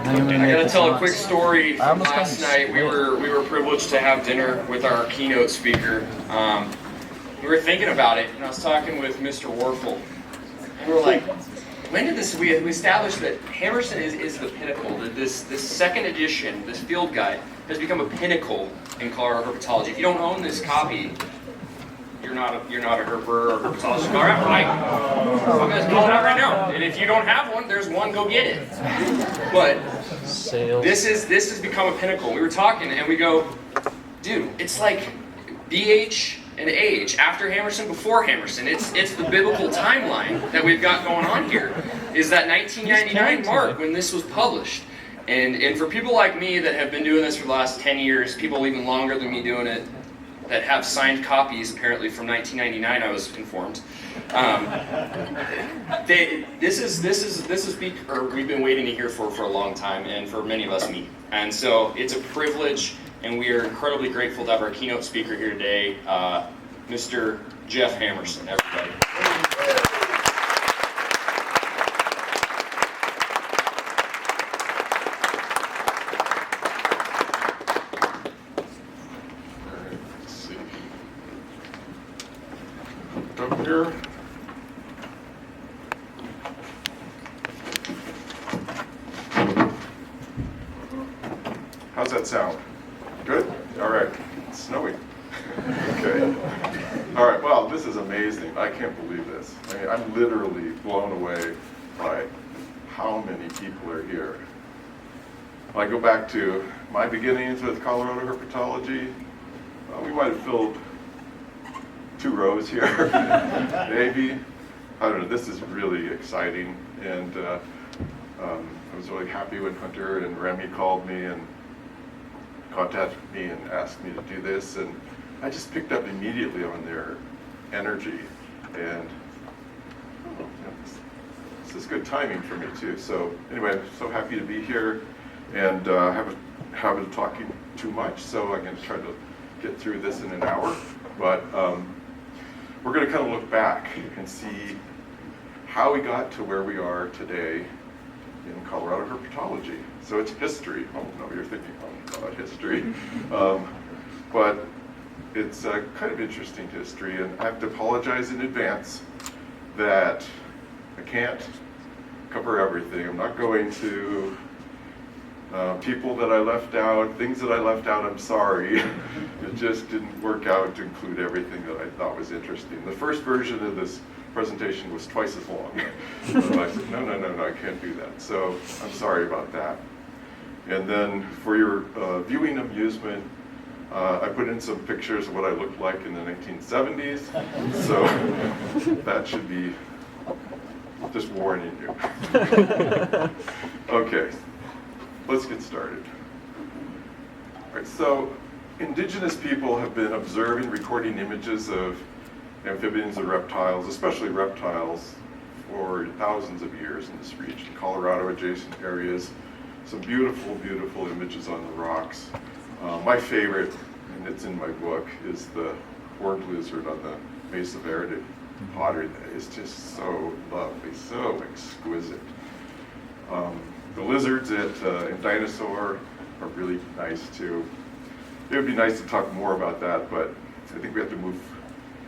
I gotta tell a quick story from last night. We were privileged to have dinner with our keynote speaker. We were thinking about it, and I was talking with Mr. Warfel, and we were like, when did this? We established that Hammerson is the pinnacle. That this second edition, this field guide, has become a pinnacle in Colorado herpetology. If you don't own this copy, you're not a herper or herpetologist in Colorado. I'm going to call it out right now. And if you don't have one, there's one. Go get it. But this has become a pinnacle. We were talking, and we go, dude, it's like BH and age, after Hammerson, before Hammerson. It's the biblical timeline that we've got going on here. Is that 1999 mark when this was published. And for people like me that have been doing this for the last 10 years, people even longer than me doing it, that have signed copies apparently from 1999, I was informed. We've been waiting to hear for a long time, and for many of us, me. And so it's a privilege, and we are incredibly grateful to have our keynote speaker here today, Mr. Geoff Hammerson, everybody. Let's see. Up here. How's that sound? Good? All right. It's snowing. Okay. All right. Well, this is amazing. I can't believe this. I mean, I'm literally blown away by how many people are here. When I go back to my beginnings with Colorado herpetology, we might have filled 2 rows here, maybe. I don't know. This is really exciting, and I was really happy when Hunter and Remy called me and contacted me and asked me to do this, and I just picked up immediately on their energy, and this is good timing for me too. So anyway, I'm so happy to be here, and haven't talking too much, so I'm going to try to get through this in an hour. But we're going to kind of look back and see how we got to where we are today in Colorado herpetology. So it's history. Oh no, you're thinking about history, but it's kind of interesting history, and I have to apologize in advance that I can't cover everything. I'm not going to people that I left out, things that I left out, I'm sorry. It just didn't work out to include everything that I thought was interesting. The first version of this presentation was twice as long. So I said, no, I can't do that. So I'm sorry about that. And then for your viewing amusement, I put in some pictures of what I looked like in the 1970s. So that should be just warning you. Okay, let's get started. All right, so indigenous people have been observing, recording images of amphibians and reptiles, especially reptiles, for thousands of years in this region. Colorado adjacent areas, some beautiful, beautiful images on the rocks. My favorite, and it's in my book, is the horned lizard on the Mesa Verde pottery. That is just so lovely, so exquisite. The lizards in Dinosaur are really nice too. It would be nice to talk more about that, but I think we have to move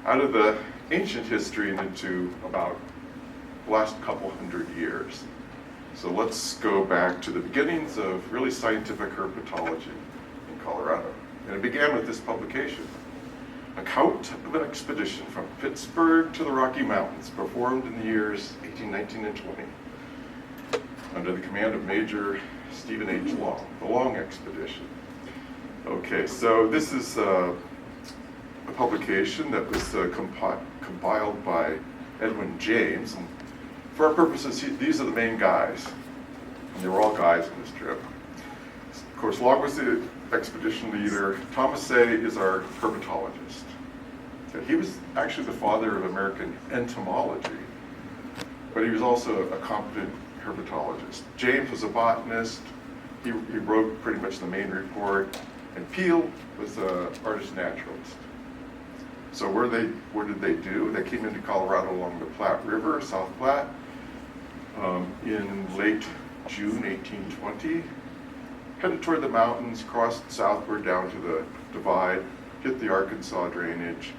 out of the ancient history and into about the last couple hundred years. So let's go back to the beginnings of really scientific herpetology in Colorado. And it began with this publication, Account of an Expedition from Pittsburgh to the Rocky Mountains, performed in the years 18, 19, and 20, under the command of Major Stephen H. Long, the Long Expedition. Okay, so this is a publication that was compiled by Edwin James. And for our purposes, these are the main guys. And they were all guys on this trip. Of course, Long was the expedition leader. Thomas Say is our herpetologist. He was actually the father of American entomology, but he was also a competent herpetologist. James was a botanist. He wrote pretty much the main report. And Peel was an artist naturalist. So what did they do? They came into Colorado along the Platte River, South Platte, in late June 1820, headed toward the mountains, crossed southward down to the divide, hit the Arkansas drainage,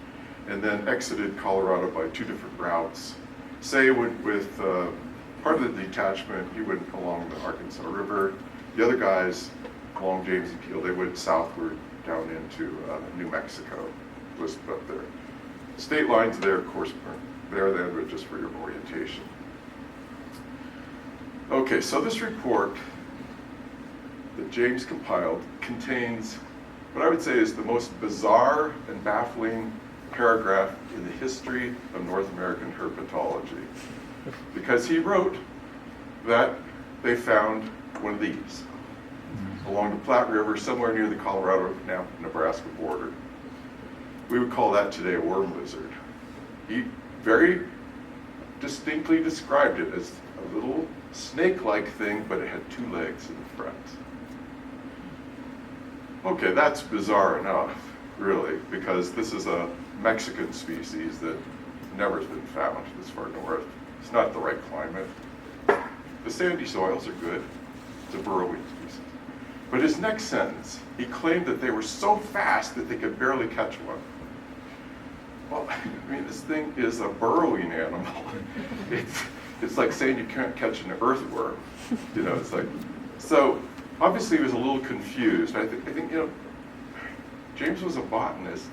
and then exited Colorado by 2 different routes. Say went with part of the detachment, he went along the Arkansas River. The other guys along James and Peel, they went southward down into New Mexico, was up there. State lines there, of course, weren't there then, but just for your orientation. Okay, so this report that James compiled contains what I would say is the most bizarre and baffling paragraph in the history of North American herpetology. Because he wrote that they found one of these along the Platte River, somewhere near the Colorado-Nebraska border. We would call that today a worm lizard. He very distinctly described it as a little snake-like thing, but it had 2 legs in the front. Okay, that's bizarre enough, really, because this is a Mexican species that never has been found this far north. It's not the right climate. The sandy soils are good. It's a burrowing species. But his next sentence, he claimed that they were so fast that they could barely catch one. Well, I mean, this thing is a burrowing animal. It's like saying you can't catch an earthworm. You know, it's like, so obviously he was a little confused. I think you know, James was a botanist,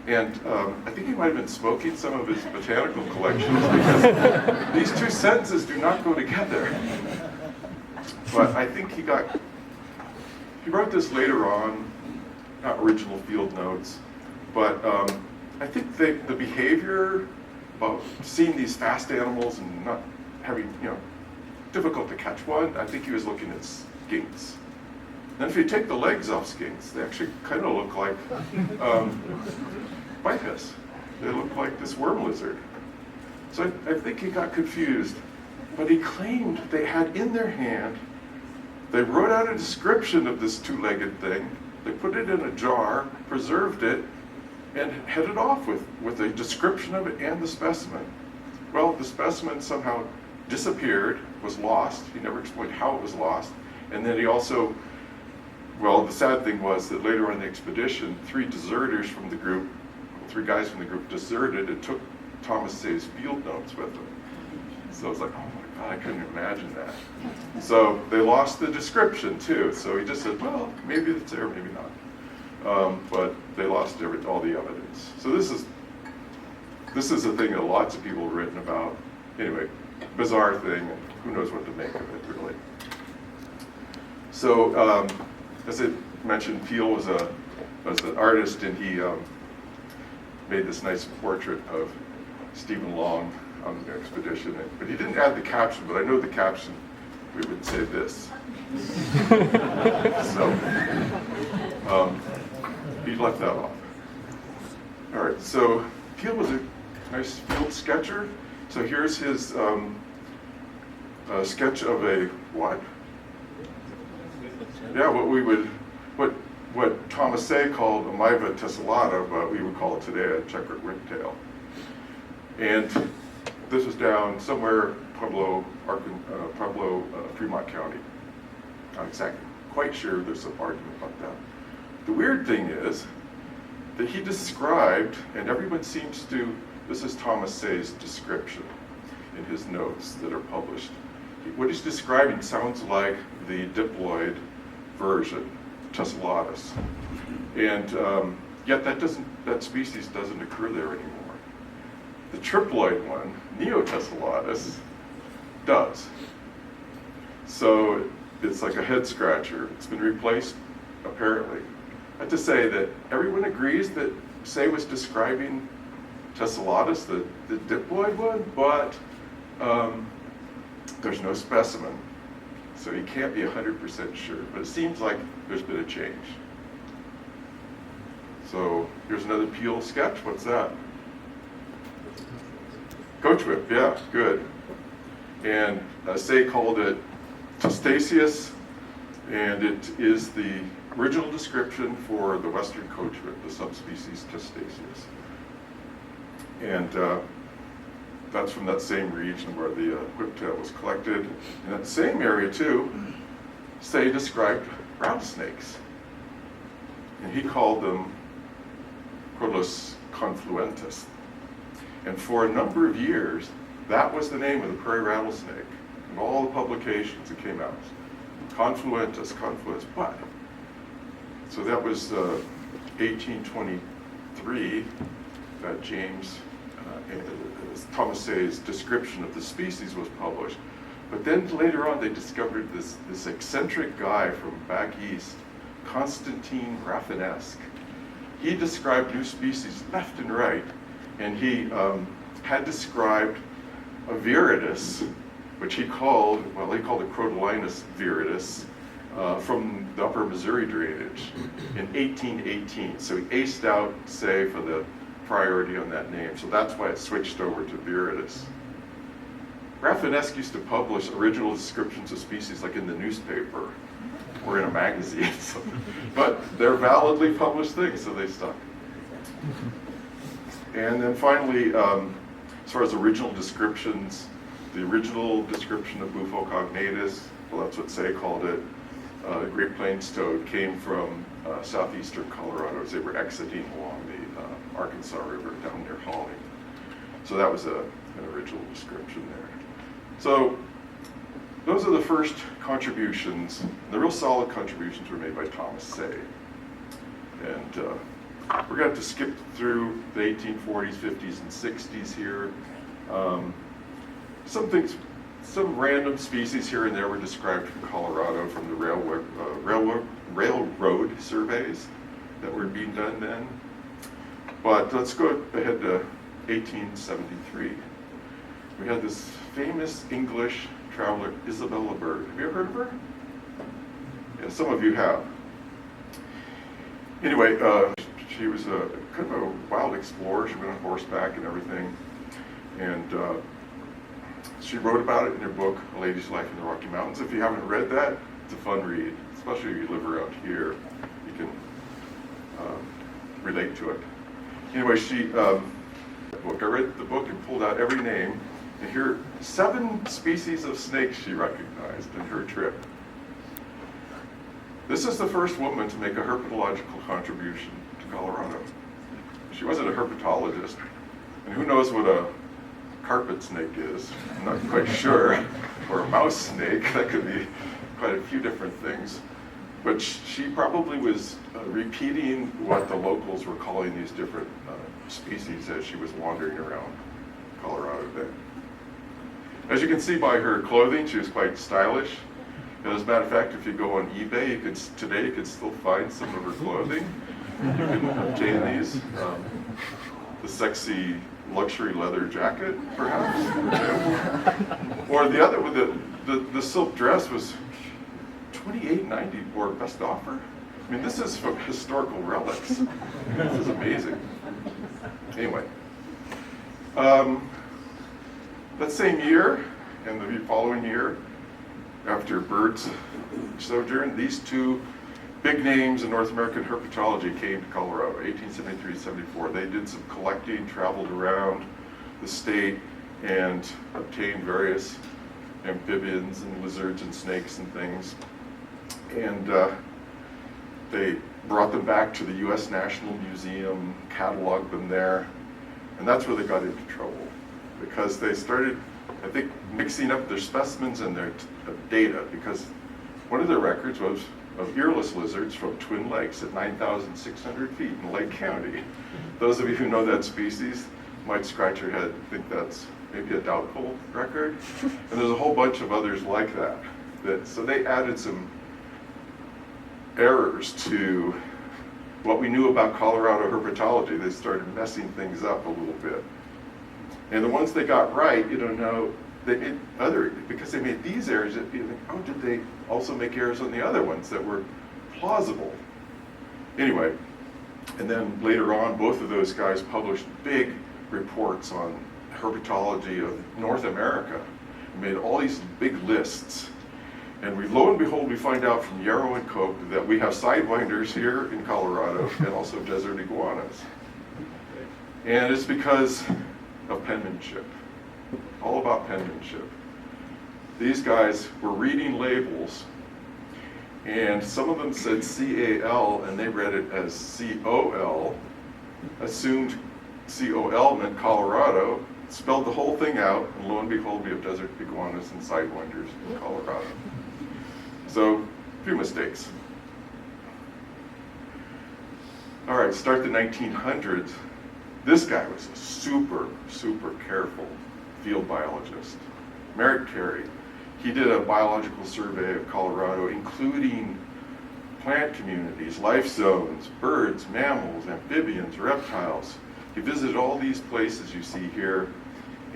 and I think he might have been smoking some of his botanical collections because these 2 sentences do not go together. But I think he wrote this later on, not original field notes, but I think the behavior of seeing these fast animals and not having, you know, difficult to catch one, I think he was looking at skinks. And if you take the legs off skinks, they actually kind of look like bipes. They look like this worm lizard. So I think he got confused. But he claimed they had in their hand, they wrote out a description of this 2-legged thing, they put it in a jar, preserved it, and headed off with a description of it and the specimen. Well, the specimen somehow disappeared, was lost. He never explained how it was lost. And then he also, well, the sad thing was that later on the expedition, 3 deserters from the group, 3 guys from the group deserted and took Thomas Say's field notes with them. So I was like, oh my God, I couldn't imagine that. So they lost the description too. So he just said, well, maybe it's there, maybe not. But they lost all the evidence. So this is a thing that lots of people have written about. Anyway, bizarre thing, and who knows what to make of it, really. So, as I mentioned, Peel was an artist, and he made this nice portrait of Stephen Long on the expedition. But he didn't add the caption, but I know the caption, we would say this. So, he left that off. All right, so Peel was a nice field sketcher. So here's his sketch of a what? Yeah, what Thomas Say called a Myva tessellata, but we would call it today a checkered whiptail. And this was down somewhere Pueblo, Fremont County. Not exactly quite sure. There's some argument about that. The weird thing is that he described, and everyone seems to, this is Thomas Say's description in his notes that are published. What he's describing sounds like the diploid version, tessellatus. And yet that species doesn't occur there anymore. The triploid one, Neotessellatus, does. So it's like a head scratcher. It's been replaced, apparently. I have to say that everyone agrees that Say was describing tessellatus, the diploid one, but there's no specimen. So you can't be 100% sure, but it seems like there's been a change. So here's another Peel sketch. What's that? Coach whip, yeah, good. And Say called it Testaceus, and it is the original description for the western coach whip, the subspecies Testaceus. And that's from that same region where the whiptail was collected. In that same area too, Say described rattlesnakes. And he called them Crotalus confluentus. And for a number of years, that was the name of the prairie rattlesnake. In all the publications it came out. Confluentus. But, so that was 1823 that Thomas Say's description of the species was published. But then later on they discovered this eccentric guy from back east, Constantine Rafinesque. He described new species left and right, and he had described a viridis, which he called it Crotalinus viridis, from the upper Missouri drainage in 1818. So he aced out Say for the priority on that name, so that's why it switched over to viridis. Rafinesque used to publish original descriptions of species like in the newspaper or in a magazine, but they're validly published things, so they stuck. And then finally, as far as original descriptions, the original description of Bufo cognatus, well, that's what Say called it, Great Plains toad, came from southeastern Colorado as they were exiting along the Arkansas River down near Holly. So that was an original description there. So those are the first contributions. The real solid contributions were made by Thomas Say. And we're going to have to skip through the 1840s, 50s, and 60s here. Some random species here and there were described from Colorado from the railroad surveys that were being done then. But let's go ahead to 1873. We had this famous English traveler, Isabella Bird. Have you ever heard of her? Yeah, some of you have. Anyway, she was kind of a wild explorer. She went on horseback and everything. And she wrote about it in her book, A Lady's Life in the Rocky Mountains. If you haven't read that, it's a fun read, especially if you live around here. You can relate to it. Anyway, I read the book and pulled out every name, and here are 7 species of snakes she recognized in her trip. This is the first woman to make a herpetological contribution to Colorado. She wasn't a herpetologist, and who knows what a carpet snake is? I'm not quite sure. Or a mouse snake, that could be quite a few different things. But she probably was repeating what the locals were calling these different species as she was wandering around Colorado then. As you can see by her clothing, she was quite stylish. And as a matter of fact, if you go on eBay, today you could still find some of her clothing. You can obtain these. The sexy luxury leather jacket, perhaps. Or the other one, the silk dress was $28.90 for best offer. I mean, this is from historical relics. This is amazing. Anyway, that same year and the following year, after Bird's sojourn, these 2 big names in North American herpetology came to Colorado, 1873-74. They did some collecting, traveled around the state, and obtained various amphibians and lizards and snakes and things. And they brought them back to the U.S. National Museum, cataloged them there, and that's where they got into trouble, because they started, I think, mixing up their specimens and their data, because one of their records was of earless lizards from Twin Lakes at 9,600 feet in Lake County. Those of you who know that species might scratch your head and think that's maybe a doubtful record. And there's a whole bunch of others like that. So they added some errors to what we knew about Colorado herpetology. They started messing things up a little bit. And the ones they got right, they made because they made these errors, you think, oh, did they also make errors on the other ones that were plausible? Anyway, and then later on, both of those guys published big reports on herpetology of North America, and made all these big lists. And lo and behold, we find out from Yarrow and Cope that we have sidewinders here in Colorado and also desert iguanas. And it's because of penmanship. all about penmanship. These guys were reading labels, and some of them said C-A-L, and they read it as C-O-L, assumed C-O-L meant Colorado, spelled the whole thing out, and lo and behold, we have desert iguanas and sidewinders in Colorado. So, a few mistakes. All right, start the 1900s. This guy was a super, super careful field biologist. Merritt Carey. He did a biological survey of Colorado, including plant communities, life zones, birds, mammals, amphibians, reptiles. He visited all these places you see here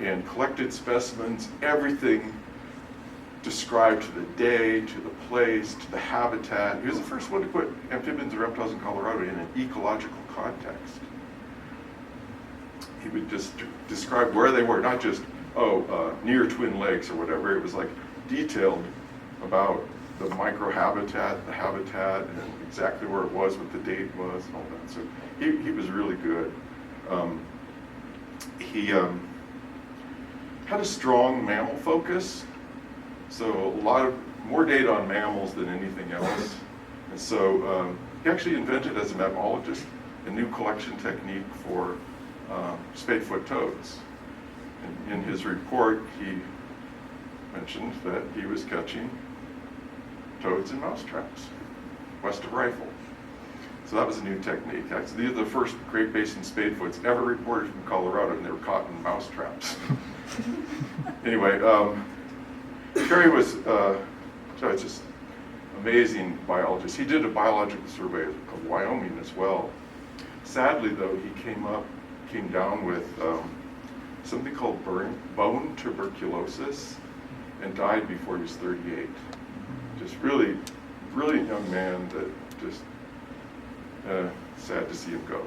and collected specimens, everything described to the day, to the place, to the habitat. He was the first one to put amphibians and reptiles in Colorado in an ecological context. He would just describe where they were, not just, near Twin Lakes or whatever. It was like detailed about the microhabitat, the habitat, and exactly where it was, what the date was, and all that. So he was really good. He had a strong mammal focus, so a lot of more data on mammals than anything else. And so he actually invented, as a mammologist, a new collection technique for spadefoot toads. And in his report, he mentioned that he was catching toads in mousetraps west of Rifle. So that was a new technique. These are the first Great Basin spadefoots ever reported from Colorado, and they were caught in mousetraps. Anyway, Carey was just amazing biologist. He did a biological survey of Wyoming as well. Sadly, though, he came down with something called bone tuberculosis and died before he was 38. Just really brilliant young man that just sad to see him go.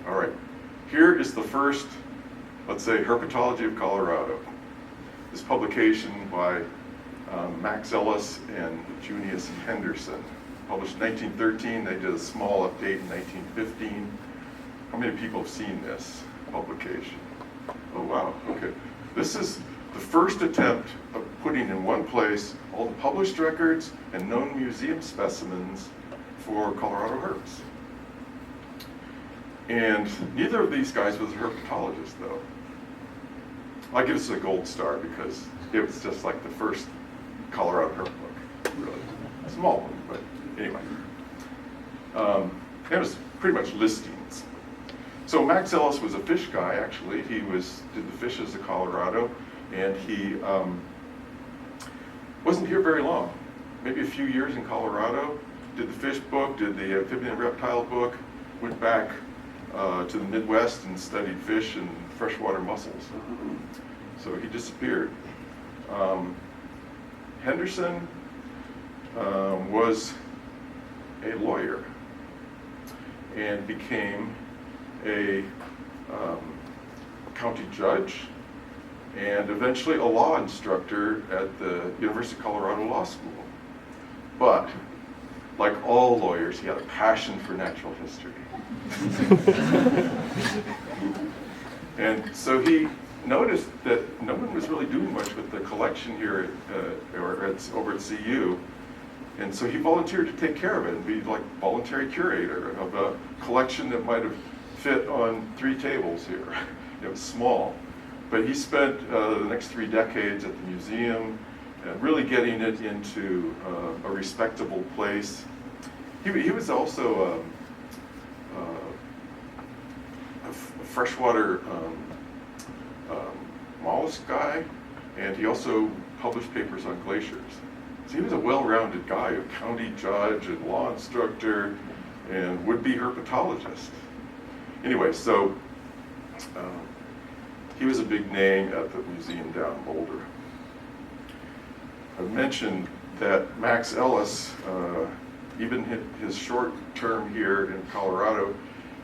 All right, here is the first, let's say, Herpetology of Colorado. This publication by Max Ellis and Junius Henderson. Published in 1913, they did a small update in 1915. How many people have seen this publication? Oh wow, okay. This is the first attempt of putting in one place all the published records and known museum specimens for Colorado herps. And neither of these guys was a herpetologist, though. I give this a gold star because it was just like the first Colorado herp book, really. A small one, but anyway. It was pretty much listings. So Max Ellis was a fish guy, actually. He did the fishes of Colorado, and he wasn't here very long. Maybe a few years in Colorado. Did the fish book, did the amphibian and reptile book, went back to the Midwest and studied fish and freshwater mussels. So he disappeared. Henderson was a lawyer and became a county judge and eventually a law instructor at the University of Colorado Law School. But like all lawyers, he had a passion for natural history. And so he noticed that no one was really doing much with the collection here over at CU. And so he volunteered to take care of it and be like voluntary curator of a collection that might have fit on 3 tables here. It was small. But he spent the next 3 decades at the museum, really getting it into a respectable place. He was also a freshwater mollusk guy, and he also published papers on glaciers. So he was a well-rounded guy, a county judge and law instructor and would-be herpetologist. Anyway, so he was a big name at the museum down in Boulder. I mentioned that Max Ellis, even his short term here in Colorado,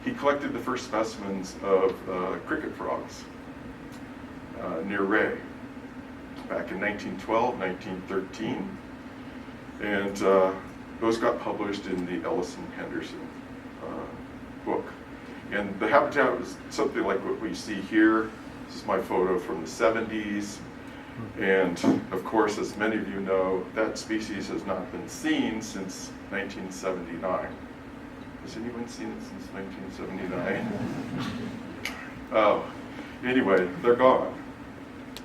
he collected the first specimens of cricket frogs near Ray back in 1912, 1913. And those got published in the Ellis and Henderson book. And the habitat was something like what we see here, This is my photo from the 70s. And of course, as many of you know, that species has not been seen since 1979. Has anyone seen it since 1979? Oh, anyway, they're gone.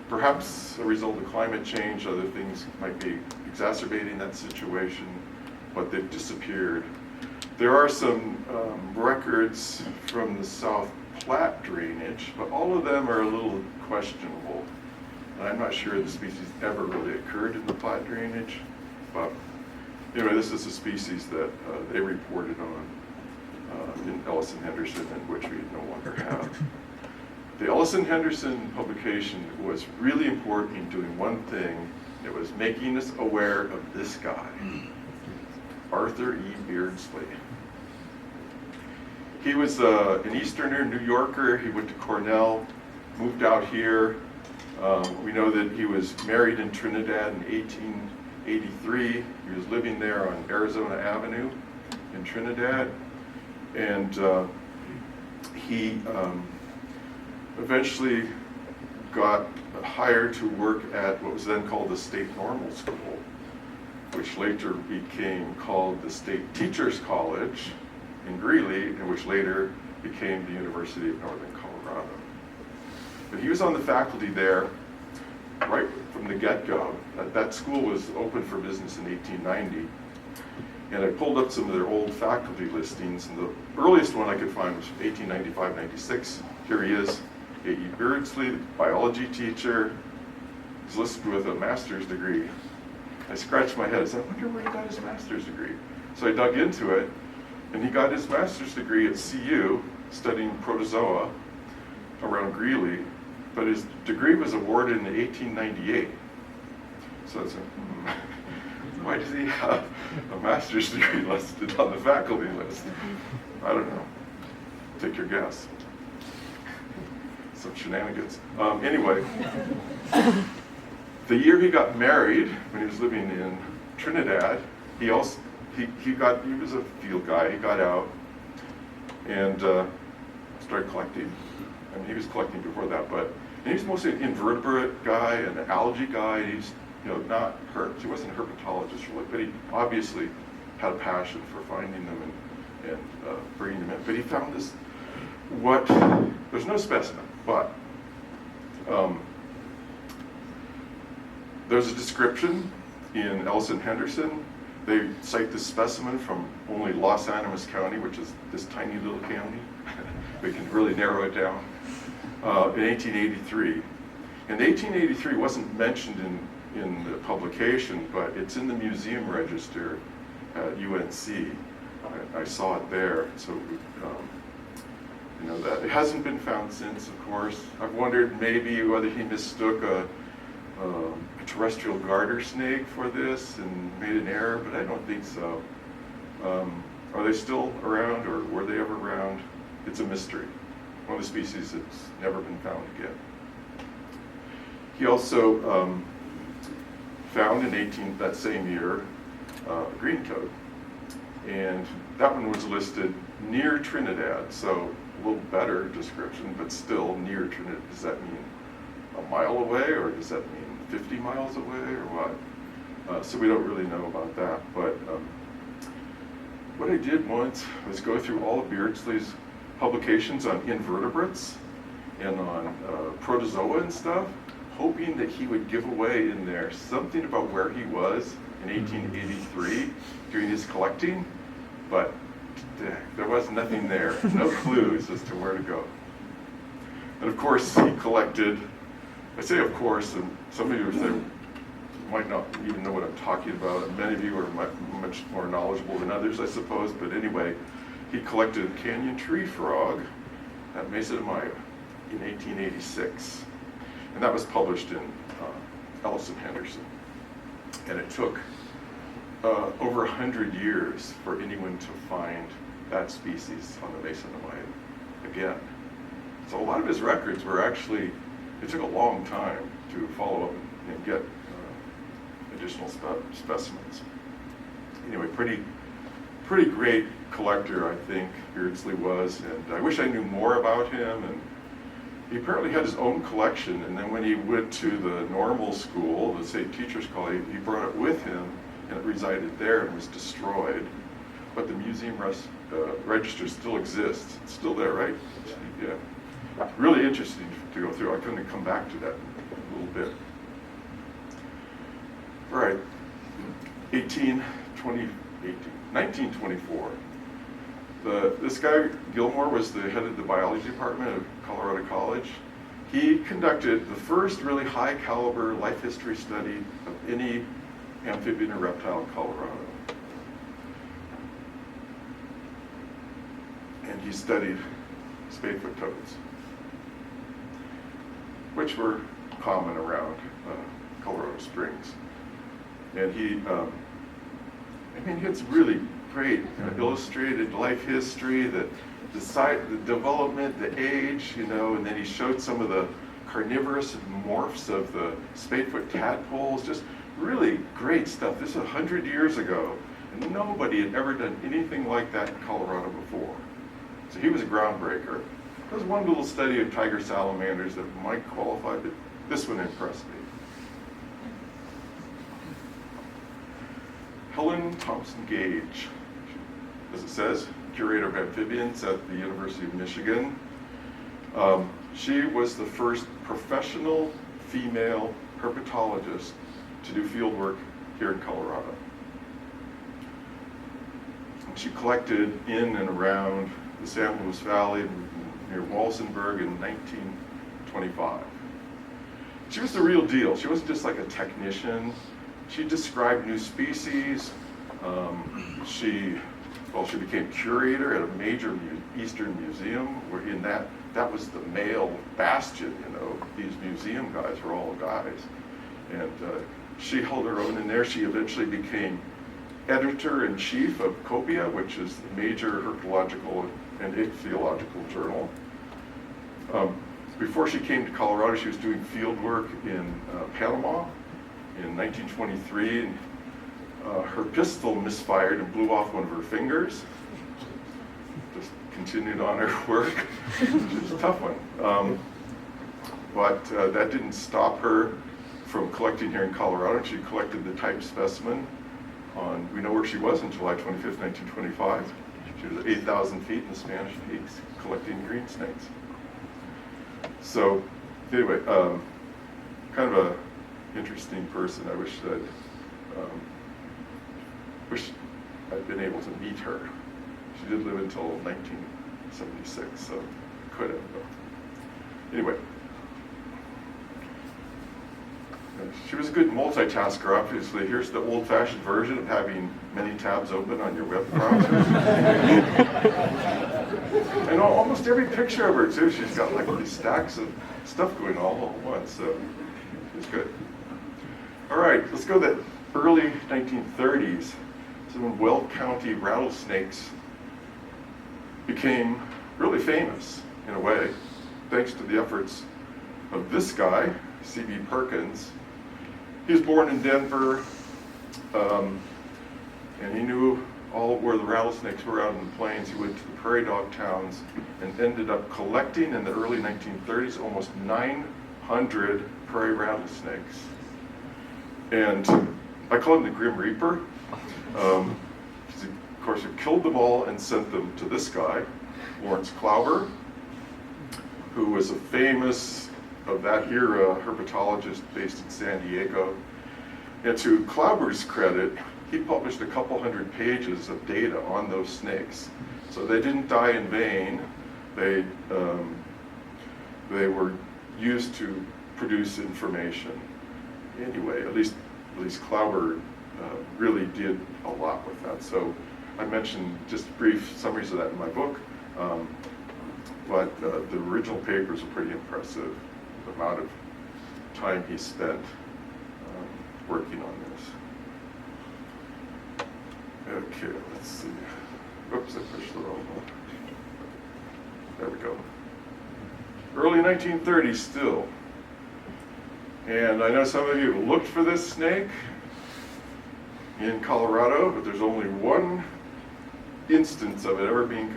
Perhaps a result of climate change, other things might be exacerbating that situation, but they've disappeared. There are some records from the South Platte drainage, but all of them are a little questionable. And I'm not sure the species ever really occurred in the Platte drainage, but anyway, this is a species that they reported on in Ellison-Henderson, and which we no longer have. The Ellison-Henderson publication was really important in doing one thing. It was making us aware of this guy, Arthur E. Beardsley. He was an Easterner, New Yorker. He went to Cornell, moved out here. We know that he was married in Trinidad in 1883. He was living there on Arizona Avenue in Trinidad. And he eventually got hired to work at what was then called the State Normal School, which later became called the State Teachers College in Greeley, and which later became the University of Northern Colorado. But he was on the faculty there right from the get-go. That school was open for business in 1890. And I pulled up some of their old faculty listings, and the earliest one I could find was 1895-96. Here he is, A.E. Beardsley, biology teacher. He's listed with a master's degree. I scratched my head. I said, I wonder where he got his master's degree. So I dug into it, and he got his master's degree at CU, studying protozoa around Greeley, but his degree was awarded in 1898. So I said, why does he have a master's degree listed on the faculty list? I don't know. Take your guess. Some shenanigans. Anyway, the year he got married, when he was living in Trinidad, he was a field guy. He got out and started collecting. I mean, he was collecting before that, and he was mostly an invertebrate guy and an algae guy. He's not herps. He wasn't a herpetologist really, but he obviously had a passion for finding them and bringing them in. But he found this, there's no specimen, but there's a description in Ellison-Henderson. They cite this specimen from only Los Animas County, which is this tiny little county. We can really narrow it down. In 1883. And 1883 wasn't mentioned in the publication, but it's in the museum register at UNC. I saw it there, so that it hasn't been found since, of course. I've wondered maybe whether he mistook a terrestrial garter snake for this and made an error, but I don't think so. Are they still around, or were they ever around? It's a mystery. One of the species that's never been found again. He also found in that same year a green toad, and that one was listed near Trinidad, so a little better description, but still near Trinidad. Does that mean a mile away, or does that mean 50 miles away, or what? So we don't really know about that, but what I did once was go through all of Beardsley's publications on invertebrates and on protozoa and stuff, hoping that he would give away in there something about where he was in 1883 doing his collecting, but there was nothing there, no clues as to where to go. And of course, he collected, I say of course, and some of you might not even know what I'm talking about, and many of you are much more knowledgeable than others, I suppose, but anyway, he collected a canyon tree frog at Mesa de Mayo in 1886. And that was published in Ellison-Henderson. And it took over 100 years for anyone to find that species on the Mesa de Mayo again. So a lot of his records were actually, it took a long time to follow up and get additional specimens. Anyway, pretty great collector, I think Beardsley was, and I wish I knew more about him, and he apparently had his own collection, and then when he went to the normal school, the St. Teacher's College, he brought it with him, and it resided there and was destroyed. But the museum register still exists. It's still there, right? Yeah. Really interesting to go through. I couldn't come back to that a little bit. All right. 1924. This guy, Gilmore, was the head of the biology department of Colorado College. He conducted the first really high caliber life history study of any amphibian or reptile in Colorado. And he studied spadefoot toads, which were common around Colorado Springs. And he had some really great illustrated life history, the development, the age, and then he showed some of the carnivorous morphs of the spadefoot tadpoles, just really great stuff. This is 100 years ago, and nobody had ever done anything like that in Colorado before. So he was a groundbreaker. There was one little study of tiger salamanders that might qualify, but this one impressed me. Helen Thompson Gage, as it says, curator of amphibians at the University of Michigan. She was the first professional female herpetologist to do field work here in Colorado. She collected in and around the San Luis Valley near Walsenburg in 1925. She was the real deal. She wasn't just like a technician. She described new species. She became curator at a major Eastern museum, where in that was the male bastion. These museum guys were all guys, and she held her own in there. She eventually became editor-in-chief of COPARC, which is the major herpetological and ichthyological journal. Before she came to Colorado, she was doing field work in Panama in 1923, and her pistol misfired and blew off one of her fingers. Just continued on her work, which is a tough one. But that didn't stop her from collecting here in Colorado. She collected the type specimen we know where she was on July 25th, 1925. She was at 8,000 feet in the Spanish Peaks collecting green snakes. So anyway, kind of a interesting person. I wish I'd been able to meet her. She did live until 1976, so could have. But anyway, she was a good multitasker, obviously. Here's the old-fashioned version of having many tabs open on your web browser. And almost every picture of her, too, she's got like these stacks of stuff going all at once, so it's good. All right, let's go to the early 1930s. So when Weld County rattlesnakes became really famous, in a way, thanks to the efforts of this guy, C.B. Perkins. He was born in Denver, and he knew all where the rattlesnakes were out in the plains. He went to the prairie dog towns and ended up collecting in the early 1930s almost 900 prairie rattlesnakes. And I call him the Grim Reaper. Of course, he killed them all and sent them to this guy, Lawrence Klauber, who was a famous, of that era, herpetologist based in San Diego. And to Klauber's credit, he published a couple hundred pages of data on those snakes. So they didn't die in vain. They were used to produce information. Anyway, at least Klauber really did a lot with that. So I mentioned just brief summaries of that in my book, but the original papers are pretty impressive. The amount of time he spent working on this. Okay, let's see. Whoops, I pushed the wrong one. There we go. Early 1930s still. And I know some of you have looked for this snake in Colorado, but there's only one instance of it ever being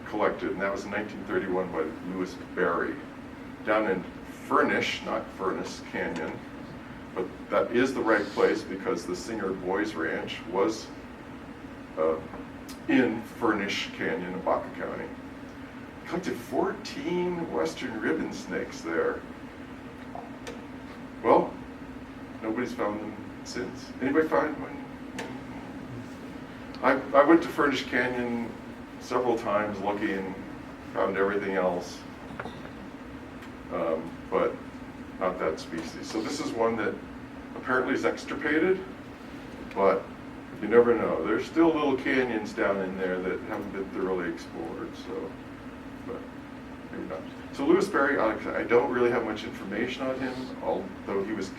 collected, and that was in 1931 by Lewis Berry. down in Furnish, not Furnace Canyon, but that is the right place because the Singer Boys Ranch was in Furnish Canyon in Baca County. Collected 14 western ribbon snakes there. Well, nobody's found them since. Anybody find one? I went to Furnish Canyon several times looking, found everything else, but not that species. So this is one that apparently is extirpated, but you never know. There's still little canyons down in there that haven't been thoroughly explored, so, but maybe not. So Louis Berry, I don't really have much information on him, although he was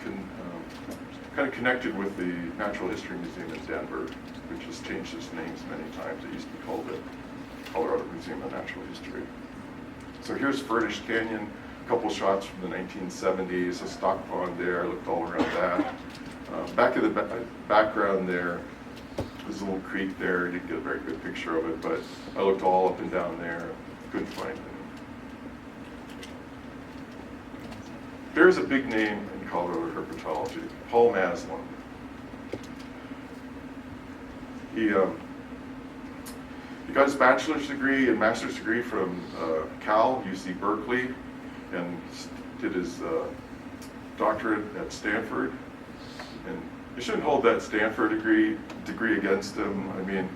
kind of connected with the Natural History Museum in Denver, which has changed its names many times. It used to be called the Colorado Museum of Natural History. So here's Furnish Canyon, a couple shots from the 1970s, a stock pond there, I looked all around that. Back in the background there, there's a little creek there, I didn't get a very good picture of it, but I looked all up and down there, couldn't find it. There's a big name in Colorado herpetology, Paul Maslin. He got his bachelor's degree and master's degree from Cal, UC Berkeley, and did his doctorate at Stanford. And you shouldn't hold that Stanford degree against him. I mean,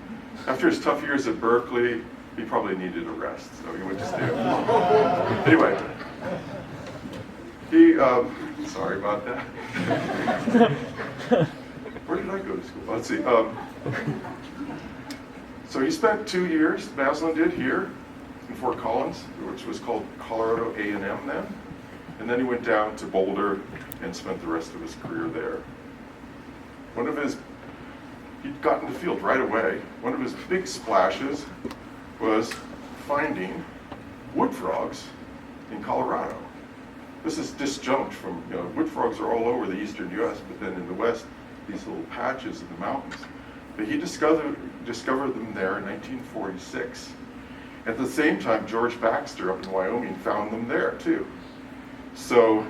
after his tough years at Berkeley, he probably needed a rest, so he went to Stanford. Anyway, he, sorry about that. Where did I go to school? Let's see. So he spent 2 years, Maslin did, here in Fort Collins, which was called Colorado A&M then. And then he went down to Boulder and spent the rest of his career there. He'd gotten to the field right away. One of his big splashes was finding wood frogs in Colorado. This is disjunct from, wood frogs are all over the eastern US, but then in the west, these little patches in the mountains. But he discovered them there in 1946. At the same time, George Baxter up in Wyoming found them there too. So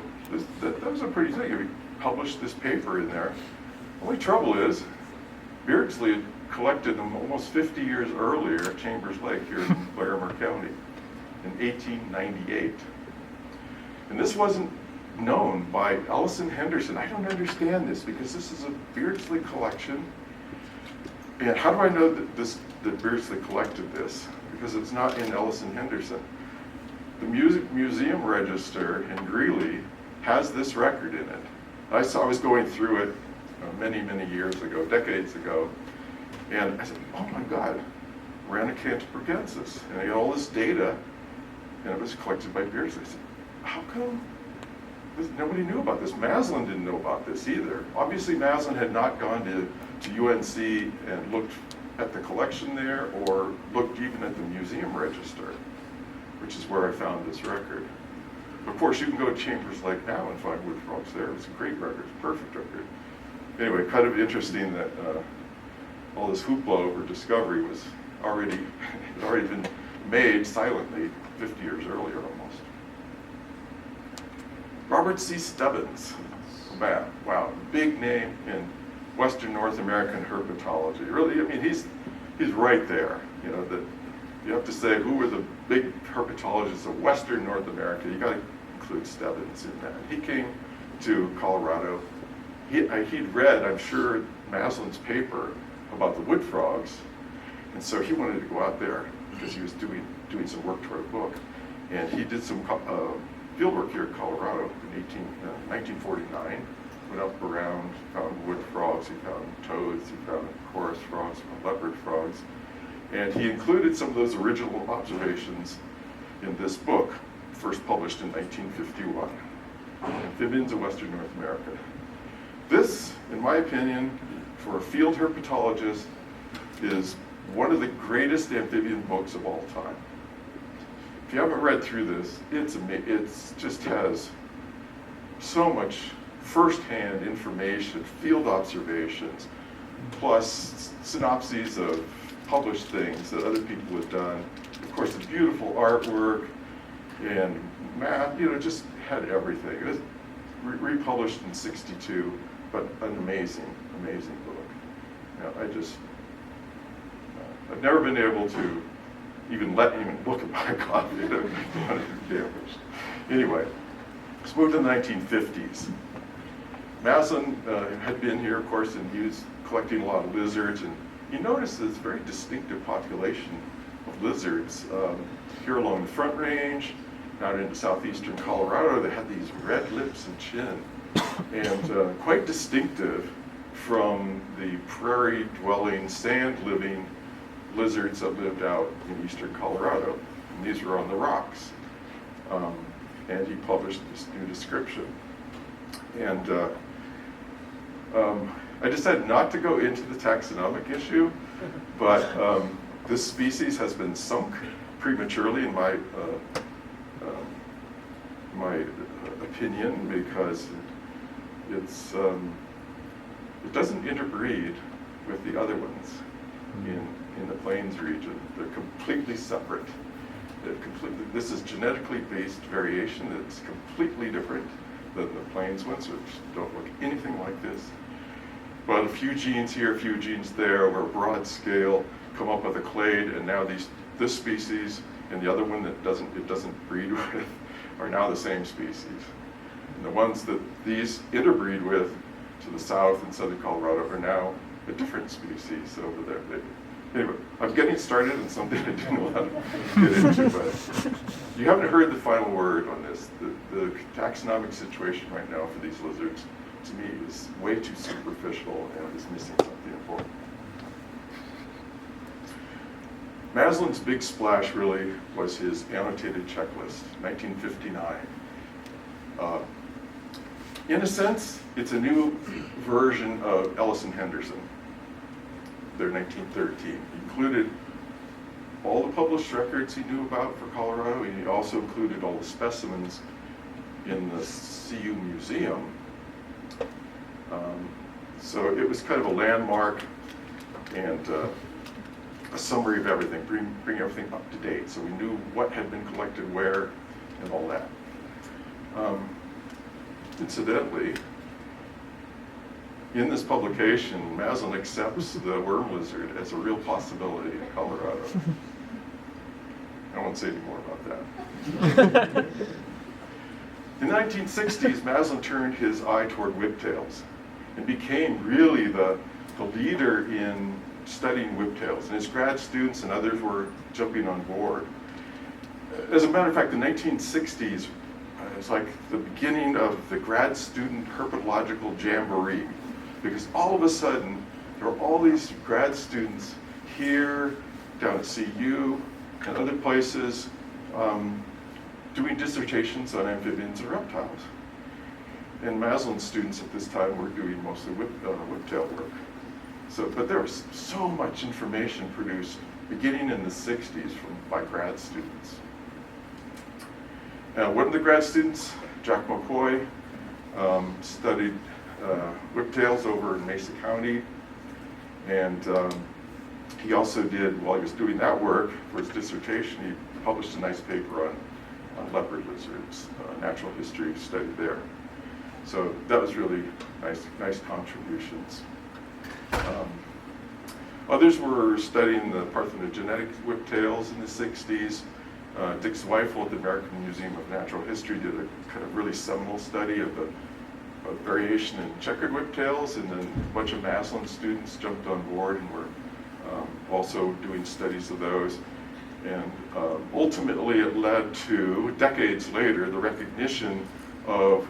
that was a pretty thing. He published this paper in there. Only trouble is, Beardsley had collected them almost 50 years earlier at Chambers Lake here in Larimer County in 1898. And this wasn't known by Ellison Henderson. I don't understand this because this is a Beardsley collection. And how do I know that Beardsley collected this? Because it's not in Ellison Henderson. The museum register in Greeley has this record in it. I was going through it many, many years ago, decades ago, and I said, oh my God, Ranacanthropensis. And I got all this data, and it was collected by Beardsley. I said, how come nobody knew about this? Maslin didn't know about this either. Obviously, Maslin had not gone to UNC and looked at the collection there or looked even at the museum register, which is where I found this record. Of course, you can go to Chambers Lake now and find wood frogs there. It's a great record, perfect record. Anyway, kind of interesting that all this hoopla over discovery was had already been made silently 50 years earlier almost. Robert C. Stubbins, wow, big name in Western North American herpetology. Really, I mean, he's right there. That you have to say who were the big herpetologists of Western North America. You got to include Stubbins in that. He came to Colorado. He'd read, I'm sure, Maslin's paper about the wood frogs, and so he wanted to go out there because he was doing some work toward a book, and he did some field work here in Colorado in 1949. Went up around, found wood frogs, he found toads, he found chorus frogs, leopard frogs, and he included some of those original observations in this book, first published in 1951, Amphibians of Western North America. This, in my opinion, for a field herpetologist, is one of the greatest amphibian books of all time. If you haven't read through this, it just has so much first-hand information, field observations, plus synopses of published things that other people have done. Of course, the beautiful artwork and math, just had everything. It was republished in '62, but an amazing, amazing book. I've never been able to even let anyone look at my copy. I don't want it damaged. Anyway, let's move to the 1950s. Maslin had been here, of course, and he was collecting a lot of lizards, and he noticed this very distinctive population of lizards here along the Front Range, out into southeastern Colorado. They had these red lips and chin, and quite distinctive from the prairie-dwelling, sand-living lizards that lived out in eastern Colorado. And these were on the rocks. And he published this new description. And I decided not to go into the taxonomic issue, but this species has been sunk prematurely in my opinion, because it doesn't interbreed with the other ones in the Plains region. They're completely separate. This is genetically based variation that's completely different than the Plains ones, which don't look anything like this. But a few genes here, a few genes there, over a broad scale, come up with a clade, and now this species and the other one that it doesn't breed with are now the same species. And the ones that these interbreed with to the south in southern Colorado are now a different species over there. Anyway, I'm getting started on something I didn't want to get into, but you haven't heard the final word on this. The taxonomic situation right now for these lizards, to me, is way too superficial and is missing something important. Maslin's big splash really was his annotated checklist, 1959. In a sense, it's a new version of Ellis and Henderson, their 1913. He included all the published records he knew about for Colorado, and he also included all the specimens in the CU Museum. So it was kind of a landmark and a summary of everything, bring everything up to date, so we knew what had been collected where and all that. Incidentally, in this publication, Maslin accepts the worm lizard as a real possibility in Colorado. I won't say any more about that. In the 1960s, Maslin turned his eye toward whiptails and became really the leader in studying whiptails, and his grad students and others were jumping on board. As a matter of fact, the 1960s is like the beginning of the grad student herpetological jamboree, because all of a sudden there were all these grad students here, down at CU, and other places doing dissertations on amphibians and reptiles. And Maslin's students at this time were doing mostly whiptail work. But there was so much information produced beginning in the 60s by grad students. One of the grad students, Jack McCoy, studied whiptails over in Mesa County, and he also did, while he was doing that work for his dissertation, he published a nice paper on leopard lizards, natural history study there. So that was really nice contributions. Others were studying the parthenogenetic whiptails in the 60s. Dick Zweifel at the American Museum of Natural History did a kind of really seminal study of the variation in checkered whiptails, and then a bunch of Maslin students jumped on board and were also doing studies of those. And ultimately it led to, decades later, the recognition of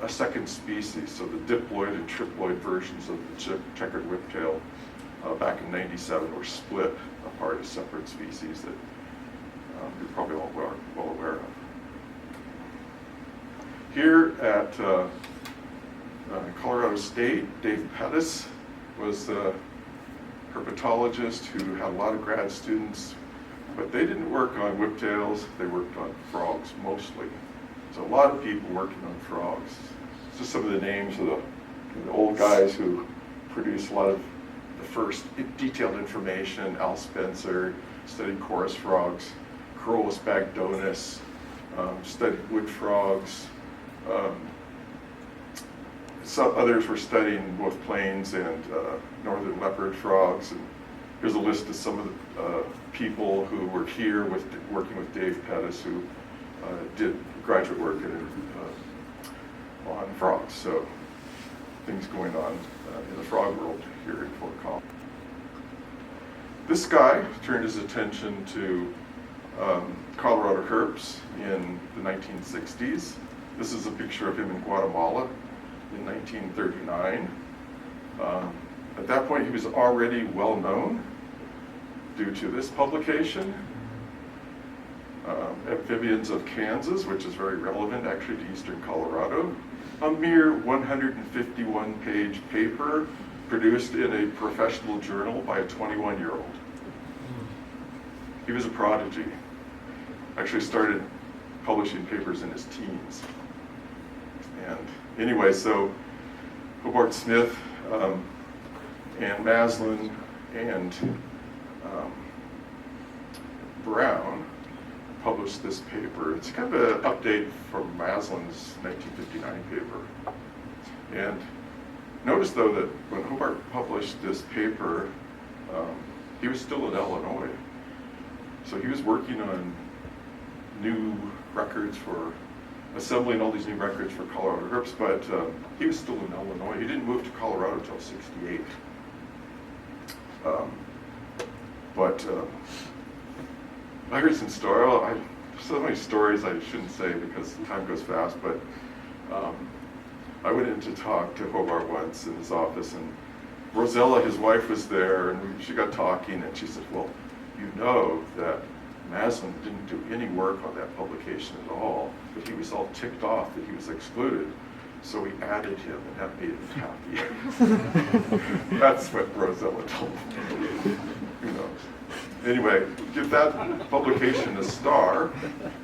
a second species. So the diploid and triploid versions of the checkered whiptail back in '97 were split apart as separate species that you're probably all well aware of. Here at Colorado State, Dave Pettis was the herpetologist who had a lot of grad students, but they didn't work on whiptails, they worked on frogs mostly. So a lot of people working on frogs. Just some of the names of the old guys who produced a lot of the first detailed information. Al Spencer studied chorus frogs, Corollas bagdonus, studied wood frogs. Some others were studying both plains and northern leopard frogs. And here's a list of some of the people who were here working with Dave Pettis, who did graduate work on frogs. So things going on in the frog world here in Fort Collins. This guy turned his attention to Colorado herps in the 1960s. This is a picture of him in Guatemala in 1939. At that point, he was already well known due to this publication, Amphibians of Kansas, which is very relevant actually to eastern Colorado, a mere 151-page paper produced in a professional journal by a 21-year-old. He was a prodigy. Actually started publishing papers in his teens. And anyway, so Hobart Smith and Maslin and Brown published this paper. It's kind of an update from Maslin's 1959 paper. And notice though that when Hobart published this paper, he was still in Illinois. So he was working on new records for assembling all these new records for Colorado herps, but he was still in Illinois. He didn't move to Colorado until '68. I heard some stories. So many stories I shouldn't say because time goes fast, but I went in to talk to Hobart once in his office, and Rosella, his wife, was there, and she got talking, and she said, well, you know that Maslin didn't do any work on that publication at all, but he was all ticked off that he was excluded, so we added him, and that made him happy. That's what Rosella told me. Who knows? Anyway, give that publication a star,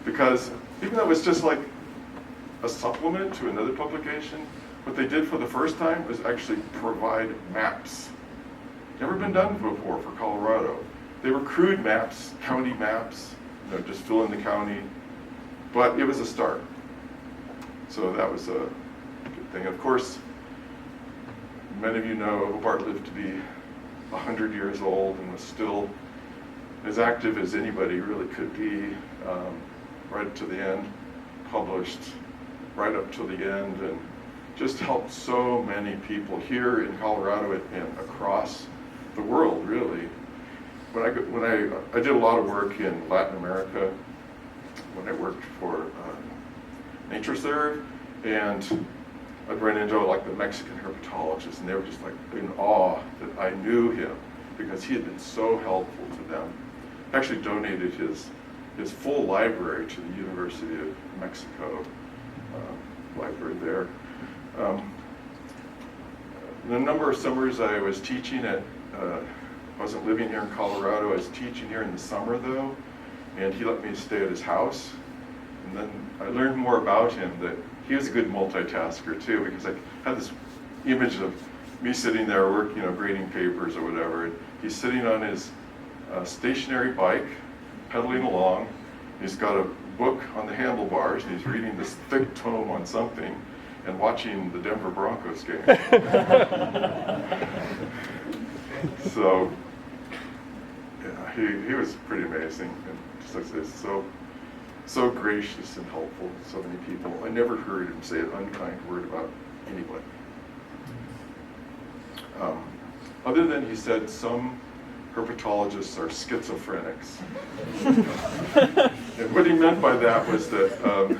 because even though it was just like a supplement to another publication, what they did for the first time was actually provide maps. Never been done before for Colorado. They were crude maps, county maps, just fill in the county, but it was a start. So that was a good thing. Of course, many of you know Hobart lived to be 100 years old and was still as active as anybody really could be, right to the end, published right up to the end, and just helped so many people here in Colorado and across the world, really. When I did a lot of work in Latin America, when I worked for NatureServe, and I'd run into like the Mexican herpetologists, and they were just like in awe that I knew him because he had been so helpful to them. Actually donated his full library to the University of Mexico library there. The number of summers I was teaching at, I wasn't living here in Colorado, I was teaching here in the summer though, and he let me stay at his house. And then I learned more about him, that he was a good multitasker too, because I had this image of me sitting there working, grading papers or whatever. And he's sitting on his stationary bike, pedaling along. He's got a book on the handlebars, and he's reading this thick tome on something and watching the Denver Broncos game. So, yeah, he was pretty amazing, and just like I say, so gracious and helpful to so many people. I never heard him say an unkind word about anybody. Other than he said some herpetologists are schizophrenics. And what he meant by that was that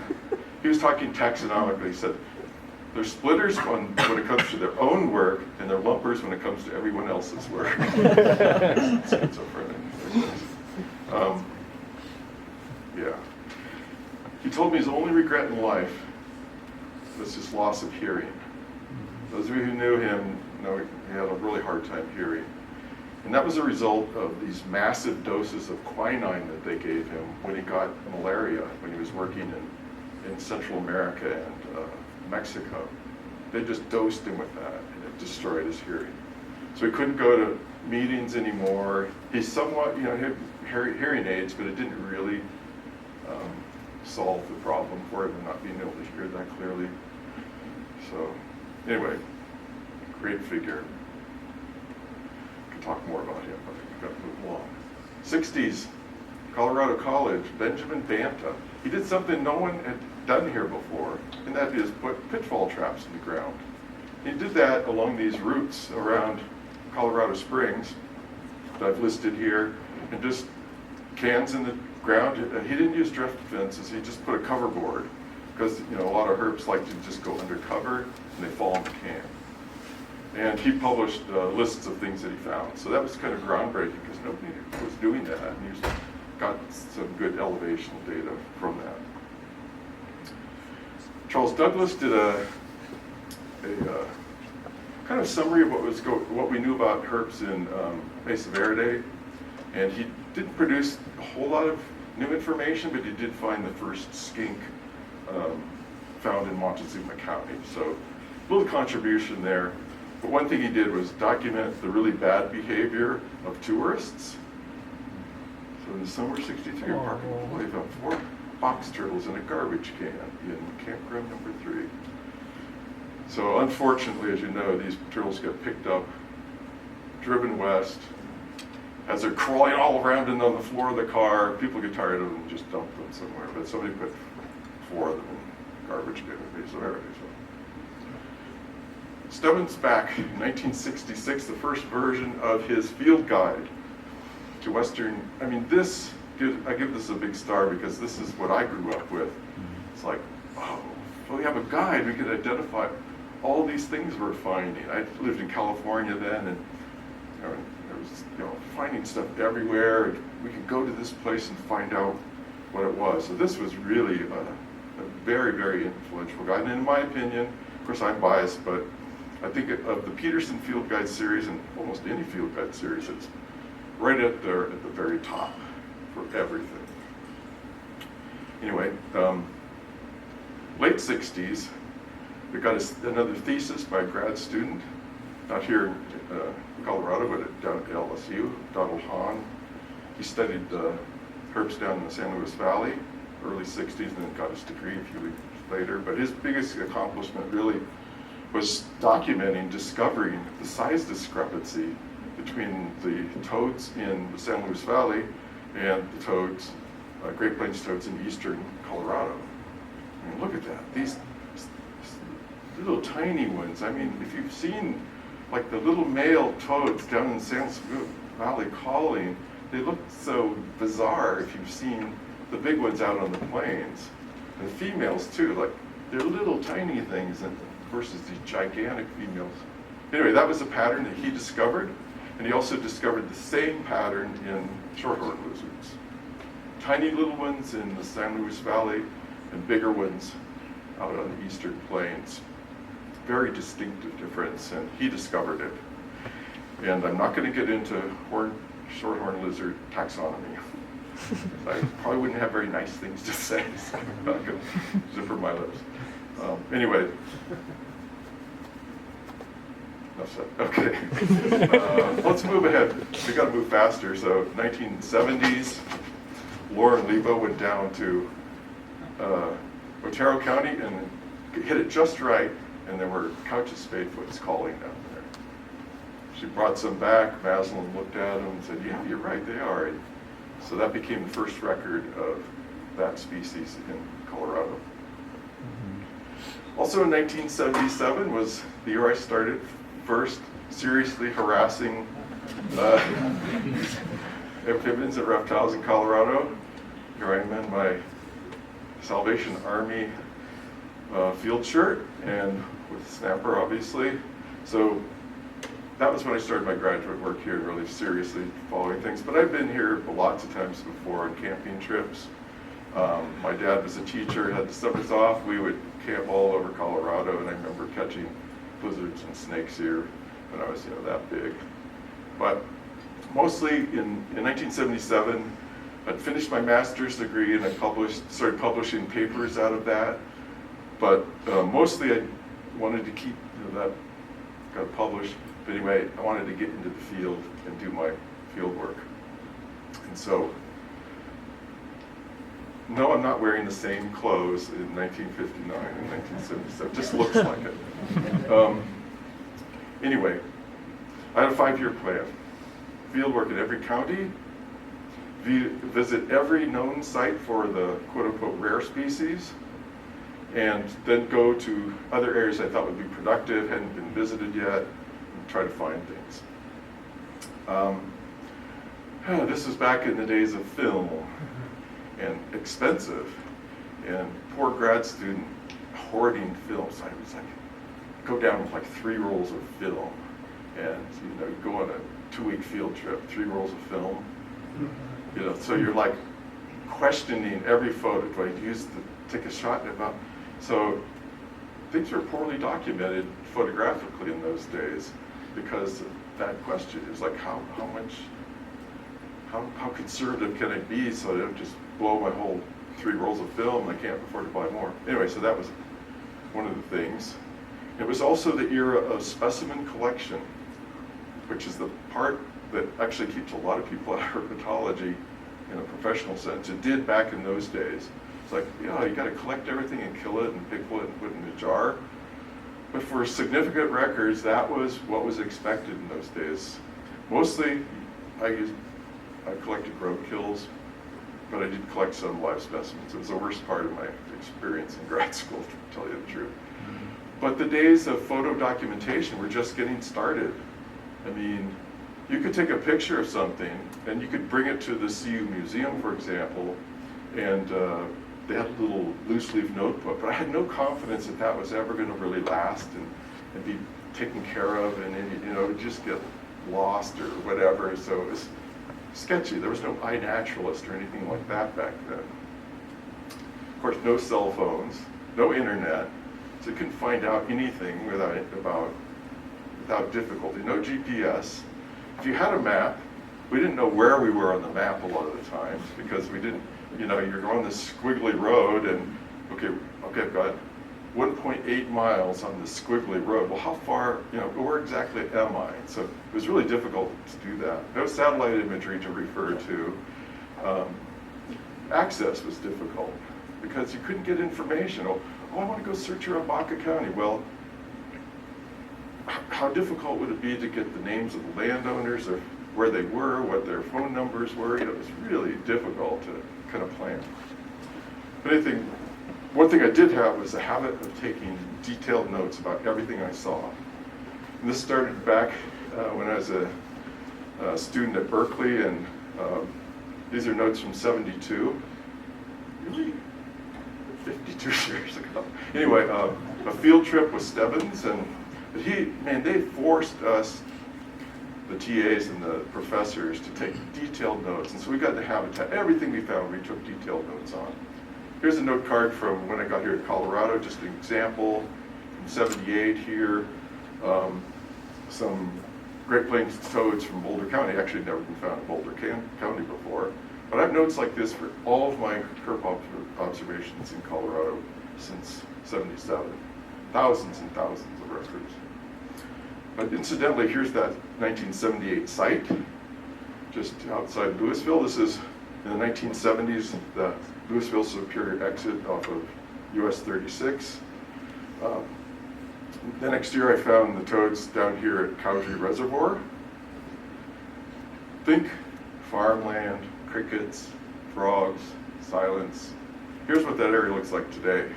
he was talking taxonomically. He said they're splitters when it comes to their own work, and they're lumpers when it comes to everyone else's work. Schizophrenic. Yeah. He told me his only regret in life was his loss of hearing. Those of you who knew him know he had a really hard time hearing. And that was a result of these massive doses of quinine that they gave him when he got malaria, when he was working in Central America and Mexico. They just dosed him with that, and it destroyed his hearing. So he couldn't go to meetings anymore. He somewhat, he had hearing aids, but it didn't really solve the problem for him and not being able to hear that clearly. So anyway, great figure. Could talk more about him, but I've got to move along. 60s, Colorado College, Benjamin Banta. He did something no one had done here before, and that is put pitfall traps in the ground. He did that along these routes around Colorado Springs that I've listed here, and just cans in the ground. He didn't use drift fences, he just put a cover board, because a lot of herps like to just go undercover and they fall in the can. And he published lists of things that he found. So that was kind of groundbreaking because nobody was doing that, and he got some good elevational data from that. Charles Douglas did a kind of summary of what we knew about herps in Mesa Verde, and he didn't produce a whole lot of new information, but he did find the first skink found in Montezuma County. So a little contribution there. But one thing he did was document the really bad behavior of tourists. So in the summer of '63, a park employee found 4 box turtles in a garbage can in campground number 3. So unfortunately, as you know, these turtles get picked up, driven west. As they're crawling all around and on the floor of the car, people get tired of them and just dump them somewhere. But somebody put 4 of them in garbage bin in Mesa Verde. Stubbins back in 1966, the first version of his field guide to Western. I mean, I give this a big star because this is what I grew up with. It's like, oh, well, we have a guide. We could identify all these things we're finding. I lived in California then, and there was finding stuff everywhere. We could go to this place and find out what it was. So this was really a very, very influential guide. And in my opinion, of course I'm biased, but I think of the Peterson Field Guide series and almost any field guide series, it's right at the very top for everything. Anyway, late 60s, we got another thesis by a grad student, not here in Colorado, but down at LSU, Donald Hahn. He studied herps down in the San Luis Valley, early 60s, and then got his degree a few weeks later. But his biggest accomplishment really was discovering the size discrepancy between the toads in the San Luis Valley and the toads, Great Plains toads in eastern Colorado. I mean, look at that. These little tiny ones. I mean, if you've seen like the little male toads down in San Luis Valley calling, they look so bizarre if you've seen the big ones out on the plains. And the females too, like they're little tiny things versus these gigantic females. Anyway, that was a pattern that he discovered, and he also discovered the same pattern in shorthorn lizards. Tiny little ones in the San Luis Valley and bigger ones out on the eastern plains. Very distinctive difference, and he discovered it. And I'm not going to get into shorthorn lizard taxonomy. I probably wouldn't have very nice things to say, so I'm not going to zipper my lips. Anyway, enough said. Okay, let's move ahead. We got to move faster. So 1970s, Laura and Lebo went down to Otero County and hit it just right, and there were couches spadefoots calling down there. She brought some back. Maslin looked at them and said, "Yeah, you're right, they are." And so that became the first record of that species in Colorado. Also in 1977 was the year I started first seriously harassing amphibians and reptiles in Colorado. Here I am in my Salvation Army field shirt and with snapper, obviously. So that was when I started my graduate work here and really seriously following things. But I've been here lots of times before on camping trips. My dad was a teacher, had the summers off. We would camp all over Colorado, and I remember catching lizards and snakes here when I was, that big. But mostly in 1977, I'd finished my master's degree and I started publishing papers out of that. But mostly I wanted to keep that got published. But anyway, I wanted to get into the field and do my field work. And so no, I'm not wearing the same clothes in 1959 and 1977. It just looks like it. Anyway, I had a 5-year plan. Field work in every county, visit every known site for the quote-unquote rare species, and then go to other areas I thought would be productive, hadn't been visited yet, and try to find things. This was back in the days of film, and expensive, and poor grad student hoarding film. So I was like, go down with like 3 rolls of film, and you go on a 2-week field trip, 3 rolls of film. So you're like questioning every photo. Do I take a shot? So things were poorly documented photographically in those days because of that question. It's like how conservative can I be so I don't just blow my whole 3 rolls of film and I can't afford to buy more. Anyway, so that was one of the things. It was also the era of specimen collection, which is the part that actually keeps a lot of people out of herpetology in a professional sense. It did back in those days. It's like, you got to collect everything and kill it and pickle it and put it in a jar. But for significant records, that was what was expected in those days. Mostly, I collected roadkills, but I did collect some live specimens. It was the worst part of my experience in grad school, to tell you the truth. But the days of photo documentation were just getting started. I mean, you could take a picture of something and you could bring it to the CU Museum, for example, and they had a little loose leaf notebook, but I had no confidence that that was ever going to really last and be taken care of, and it would just get lost or whatever. So it was sketchy. There was no iNaturalist or anything like that back then. Of course, no cell phones, no internet, so you couldn't find out anything without difficulty. No GPS. If you had a map, we didn't know where we were on the map a lot of the times because we didn't, you're going this squiggly road and, okay, I've got 1.8 miles on this squiggly road. Well, how far, where exactly am I? So it was really difficult to do that. No satellite imagery to refer to. Access was difficult because you couldn't get information. Oh, I want to go search around Baca County. Well, how difficult would it be to get the names of the landowners or where they were, what their phone numbers were? It was really difficult to kind of plan. But one thing I did have was a habit of taking detailed notes about everything I saw. And this started back when I was a student at Berkeley, and these are notes from '72. Really? 52 years ago. Anyway, a field trip with Stebbins, and they forced us, the TAs and the professors, to take detailed notes. And so we got the habitat. Everything we found, we took detailed notes on. Here's a note card from when I got here to Colorado, just an example from '78 here. Some Great Plains toads from Boulder County. Actually never been found in Boulder County before. But I have notes like this for all of my herp observations in Colorado since '77. Thousands and thousands of records. But incidentally, here's that 1978 site, just outside Louisville. This is in the 1970s, the Louisville Superior exit off of US 36. The next year I found the toads down here at Cowdrey Reservoir. Think farmland, crickets, frogs, silence. Here's what that area looks like today.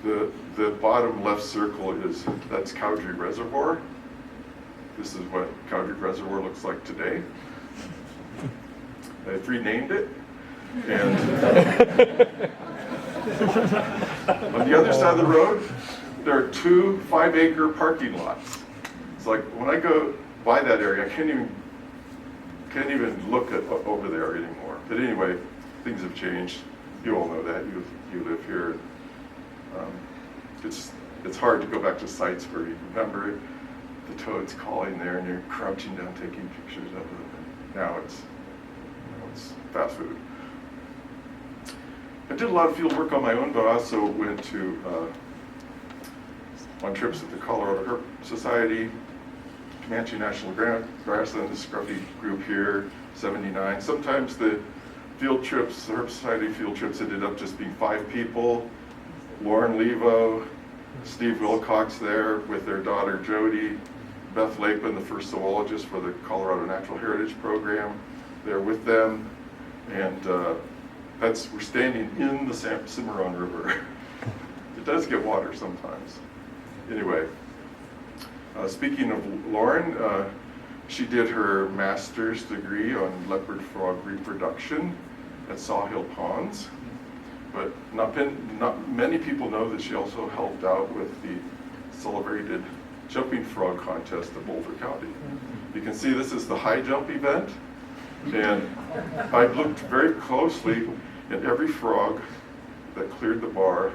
The bottom left circle that's Cowdrey Reservoir. This is what Cowdrey Reservoir looks like today. I renamed it. And on the other side of the road, there are 2 5-acre parking lots. It's like when I go by that area, I can't even look over there anymore. But anyway, things have changed. You all know that. You live here. It's hard to go back to sites where you remember the toads calling there and you're crouching down taking pictures of them. And now it's fast food. I did a lot of field work on my own, but I also went on trips with the Colorado Herp Society, Comanche National Grassland, this scruffy group here, 79. Sometimes the field trips, the Herp Society field trips ended up just being 5 people. Lauren Levo, Steve Wilcox there with their daughter Jody, Beth Lakeman, the first zoologist for the Colorado Natural Heritage Program, there with them. And we're standing in the Cimarron River. It does get water sometimes. Anyway, speaking of Lauren, she did her master's degree on leopard frog reproduction at Sawhill Ponds, but not many people know that she also helped out with the celebrated jumping frog contest of Boulder County. You can see this is the high jump event, and I looked very closely, and every frog that cleared the bar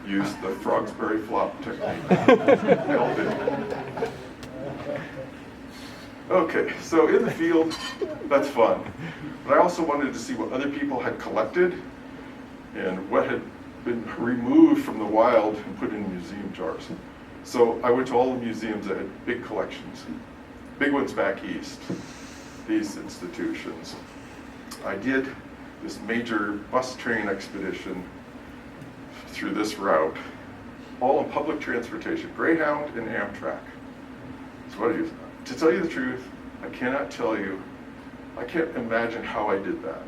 used the Frogsbury flop technique. Held it. Okay, so in the field, that's fun. But I also wanted to see what other people had collected and what had been removed from the wild and put in museum jars. So I went to all the museums that had big collections, big ones back east, these institutions. I did this major bus train expedition through this route, all on public transportation, Greyhound and Amtrak. So what to tell you the truth, I cannot tell you, I can't imagine how I did that.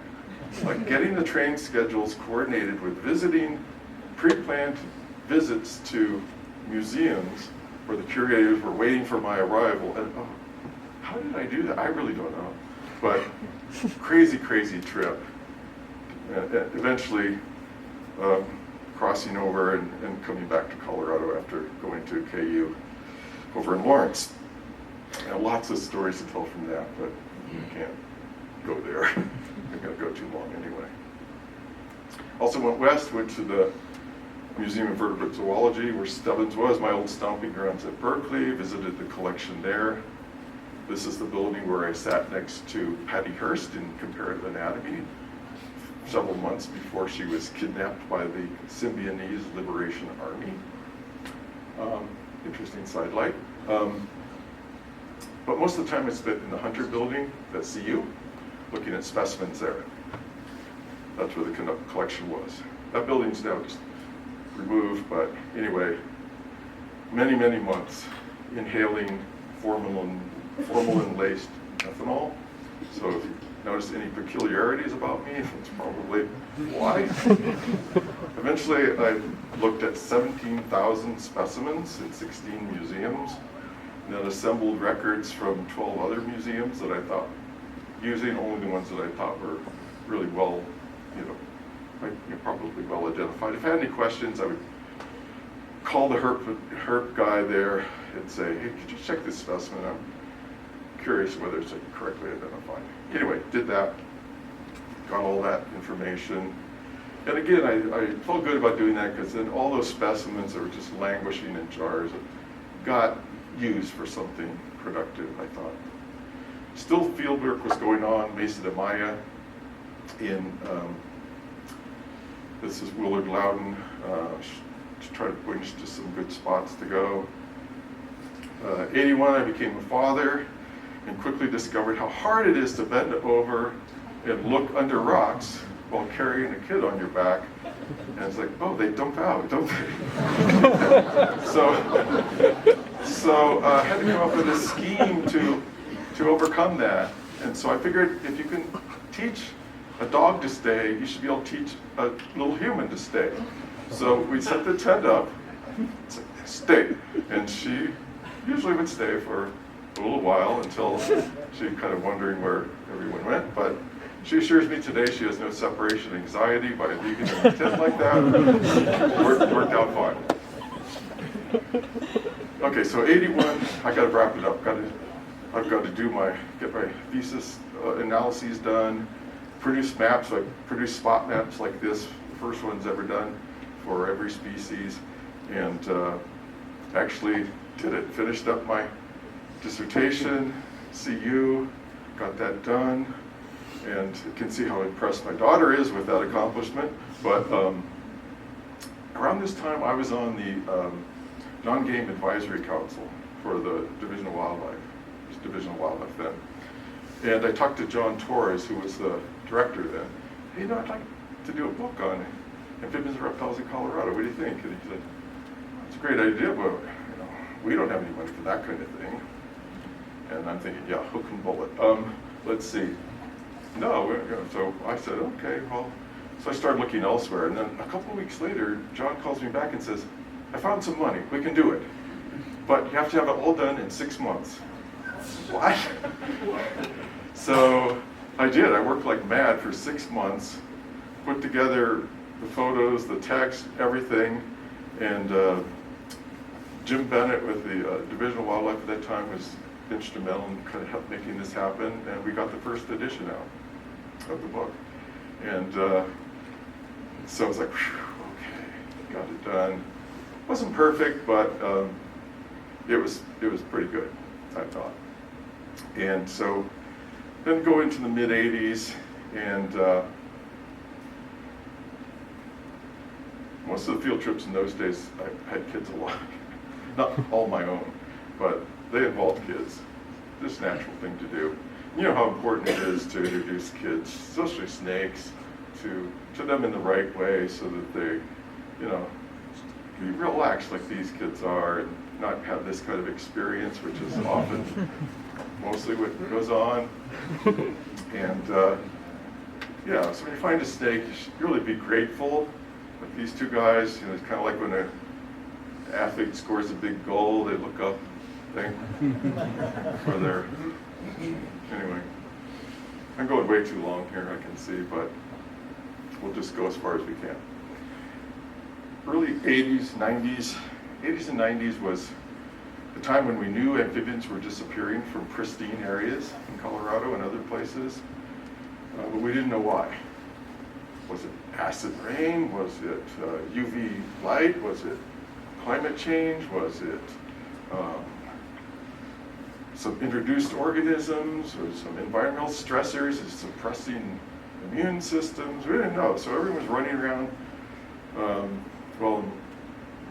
Like getting the train schedules coordinated with visiting, pre-planned visits to museums where the curators were waiting for my arrival. And how did I do that? I really don't know. But crazy, crazy trip. And eventually crossing over and coming back to Colorado after going to KU over in Lawrence. And lots of stories to tell from that, but you can't go there. I'm going to go too long anyway. Also went west, went to the Museum of Vertebrate Zoology, where Stebbins was, my old stomping grounds at Berkeley, visited the collection there. This is the building where I sat next to Patty Hearst in comparative anatomy several months before she was kidnapped by the Symbionese Liberation Army. Interesting sidelight. But most of the time I spent in the Hunter building at CU, looking at specimens there. That's where the collection was. That building's now just removed, but anyway, many, many months inhaling formalin-laced ethanol. So if you notice any peculiarities about me, that's probably why. Eventually, I looked at 17,000 specimens in 16 museums, and then assembled records from 12 other museums that I thought, using only the ones that I thought were really well, probably well identified. If I had any questions, I would call the herp guy there and say, hey, could you check this specimen? I'm curious whether it's correctly identified. Anyway, did that, got all that information. And again, I felt good about doing that because then all those specimens that were just languishing in jars got used for something productive, I thought. Still field work was going on, Mesa de Maya in, this is Willard Loudon, to try to point to some good spots to go. 81, I became a father and quickly discovered how hard it is to bend over and look under rocks while carrying a kid on your back. And it's like, oh, they dump out, don't they? So I had to come up with a scheme to overcome that. And so I figured if you can teach a dog to stay, you should be able to teach a little human to stay. So we set the tent up, stay. And she usually would stay for a little while until she kind of wondering where everyone went. But she assures me today she has no separation anxiety by leaving in a tent like that. Worked out fine. Okay, so 81, I got to wrap it up. I've got to get my thesis analyses done, produce maps. I produced spot maps like this, the first one's ever done for every species, and actually did it. Finished up my dissertation, CU, got that done, and you can see how impressed my daughter is with that accomplishment. But around this time, I was on the Non-Game Advisory Council for the Division of Wildlife. Division of Wildlife then. And I talked to John Torres, who was the director then. Hey, I'd like to do a book on amphibians and reptiles in Colorado. What do you think? And he said, it's a great idea, but we don't have any money for that kind of thing. And I'm thinking, yeah, hook and bullet. Let's see. No, so I said, okay, well, so I started looking elsewhere. And then a couple of weeks later, John calls me back and says, I found some money, we can do it. But you have to have it all done in 6 months. What? So I did. I worked like mad for 6 months, put together the photos, the text, everything. And Jim Bennett with the Division of Wildlife at that time was instrumental in kind of help making this happen. And we got the first edition out of the book. And so I was like, okay, got it done. Wasn't perfect, but it was pretty good, I thought. And so then go into the mid-'80s, and most of the field trips in those days, I had kids a lot. Not all my own, but they involved kids. Just a natural thing to do. You know how important it is to introduce kids, especially snakes, to them in the right way so that they, be relaxed like these kids are and not have this kind of experience, which is often mostly what goes on. And yeah, so when you find a snake, you should really be grateful. Like these two guys, it's kind of like when an athlete scores a big goal, they look up, thank for their, anyway. I'm going way too long here, I can see, but we'll just go as far as we can. Early 80s, 90s, 80s and 90s was the time when we knew amphibians were disappearing from pristine areas in Colorado and other places, but we didn't know why. Was it acid rain? Was it UV light? Was it climate change? Was it some introduced organisms or some environmental stressors suppressing immune systems? We didn't know, so everyone was running around. Well,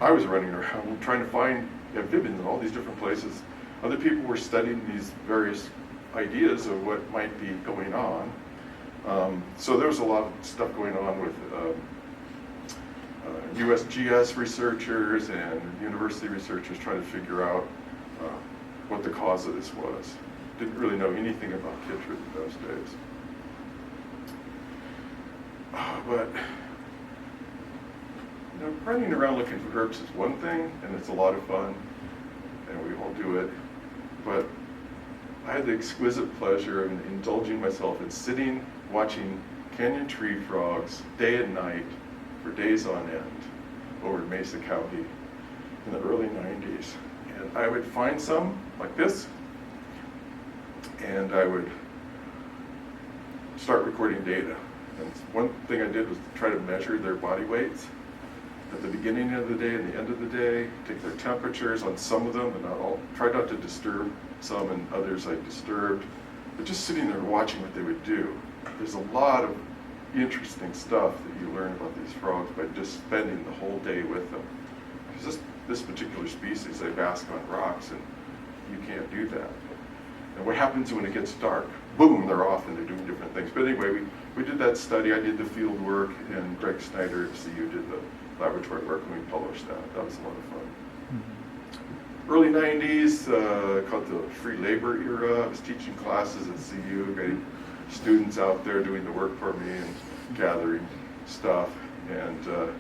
I was running around trying to find amphibians in all these different places. Other people were studying these various ideas of what might be going on. So there was a lot of stuff going on with USGS researchers and university researchers trying to figure out what the cause of this was. Didn't really know anything about chytrid in those days. But running around looking for herps is one thing, and it's a lot of fun, and we all do it. But I had the exquisite pleasure of indulging myself in sitting, watching canyon tree frogs day and night for days on end over in Mesa County in the early 90s. And I would find some like this, and I would start recording data. And one thing I did was to try to measure their body weights at the beginning of the day and the end of the day, take their temperatures on some of them, and not all. Tried not to disturb some, and others I disturbed. But just sitting there watching what they would do. There's a lot of interesting stuff that you learn about these frogs by just spending the whole day with them. Because this particular species, they bask on rocks, and you can't do that. And what happens when it gets dark? Boom, they're off and they're doing different things. But anyway, we did that study. I did the field work, and Greg Snyder at CU did the laboratory work, and we published that. That was a lot of fun. Early 90s, called the free labor era. I was teaching classes at CU, getting students out there doing the work for me and gathering stuff. And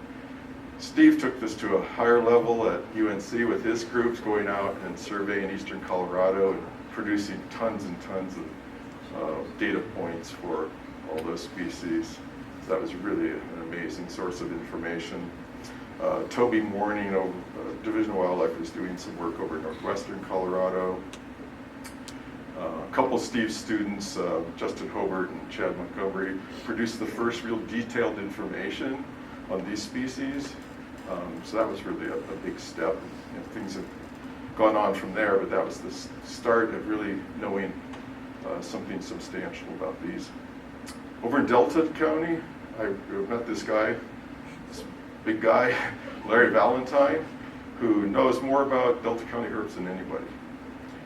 Steve took this to a higher level at UNC with his groups, going out and surveying eastern Colorado and producing tons and tons of data points for all those species. So that was really an amazing source of information. Toby Morning, Division of Wildlife, was doing some work over in northwestern Colorado. A couple of Steve's students, Justin Hobart and Chad Montgomery, produced the first real detailed information on these species. So that was really a big step. Things have gone on from there, but that was the start of really knowing something substantial about these. Over in Delta County, I met this guy, this big guy, Larry Valentine, who knows more about Delta County herps than anybody.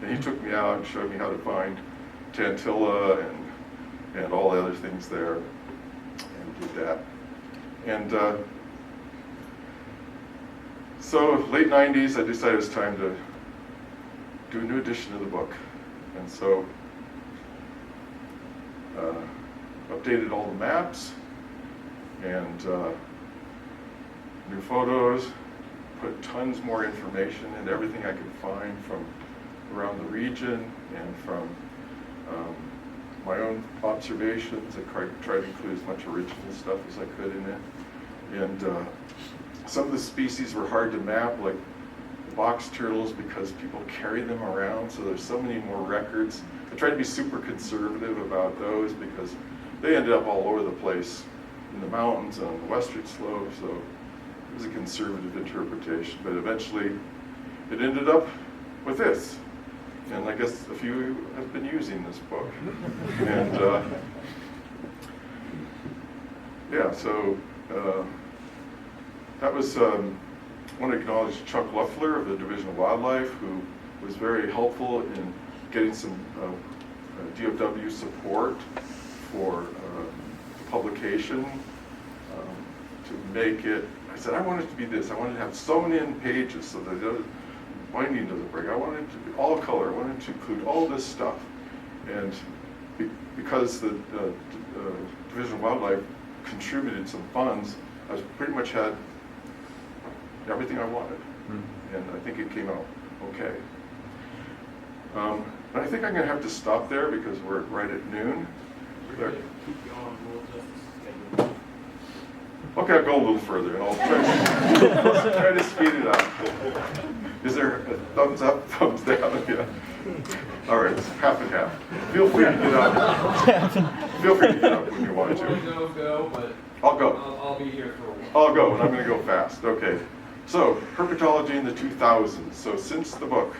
And he took me out and showed me how to find Tantilla and all the other things there, and did that. And so late 90s, I decided it was time to do a new edition of the book. And so updated all the maps and new photos, put tons more information and everything I could find from around the region and from my own observations. I tried to include as much original stuff as I could in it. And some of the species were hard to map, like the box turtles, because people carry them around, so there's so many more records. I tried to be super conservative about those because they ended up all over the place in the mountains and on the western slope, so it was a conservative interpretation. But eventually it ended up with this. And I guess a few have been using this book. And yeah, so that was, I want to acknowledge Chuck Luffler of the Division of Wildlife, who was very helpful in getting some DOW support for publication to make it. I said, I want it to be this. I wanted to have sewn in pages so that the binding doesn't break. I wanted it to be all color. I wanted to include all this stuff. And because the Division of Wildlife contributed some funds, I pretty much had everything I wanted. And I think it came out okay. And I think I'm going to have to stop there because we're right at noon. Keep going, we'll just Okay, I'll go a little further, and I'll try to speed it up. Is there a thumbs up, thumbs down? Yeah. All right, it's half and half. Feel free to get up. Feel free to get up when you want to. Go, but I'll go. I'll be here for a while. I'll go, and I'm going to go fast. Okay. So, herpetology in the 2000s. So, since the book,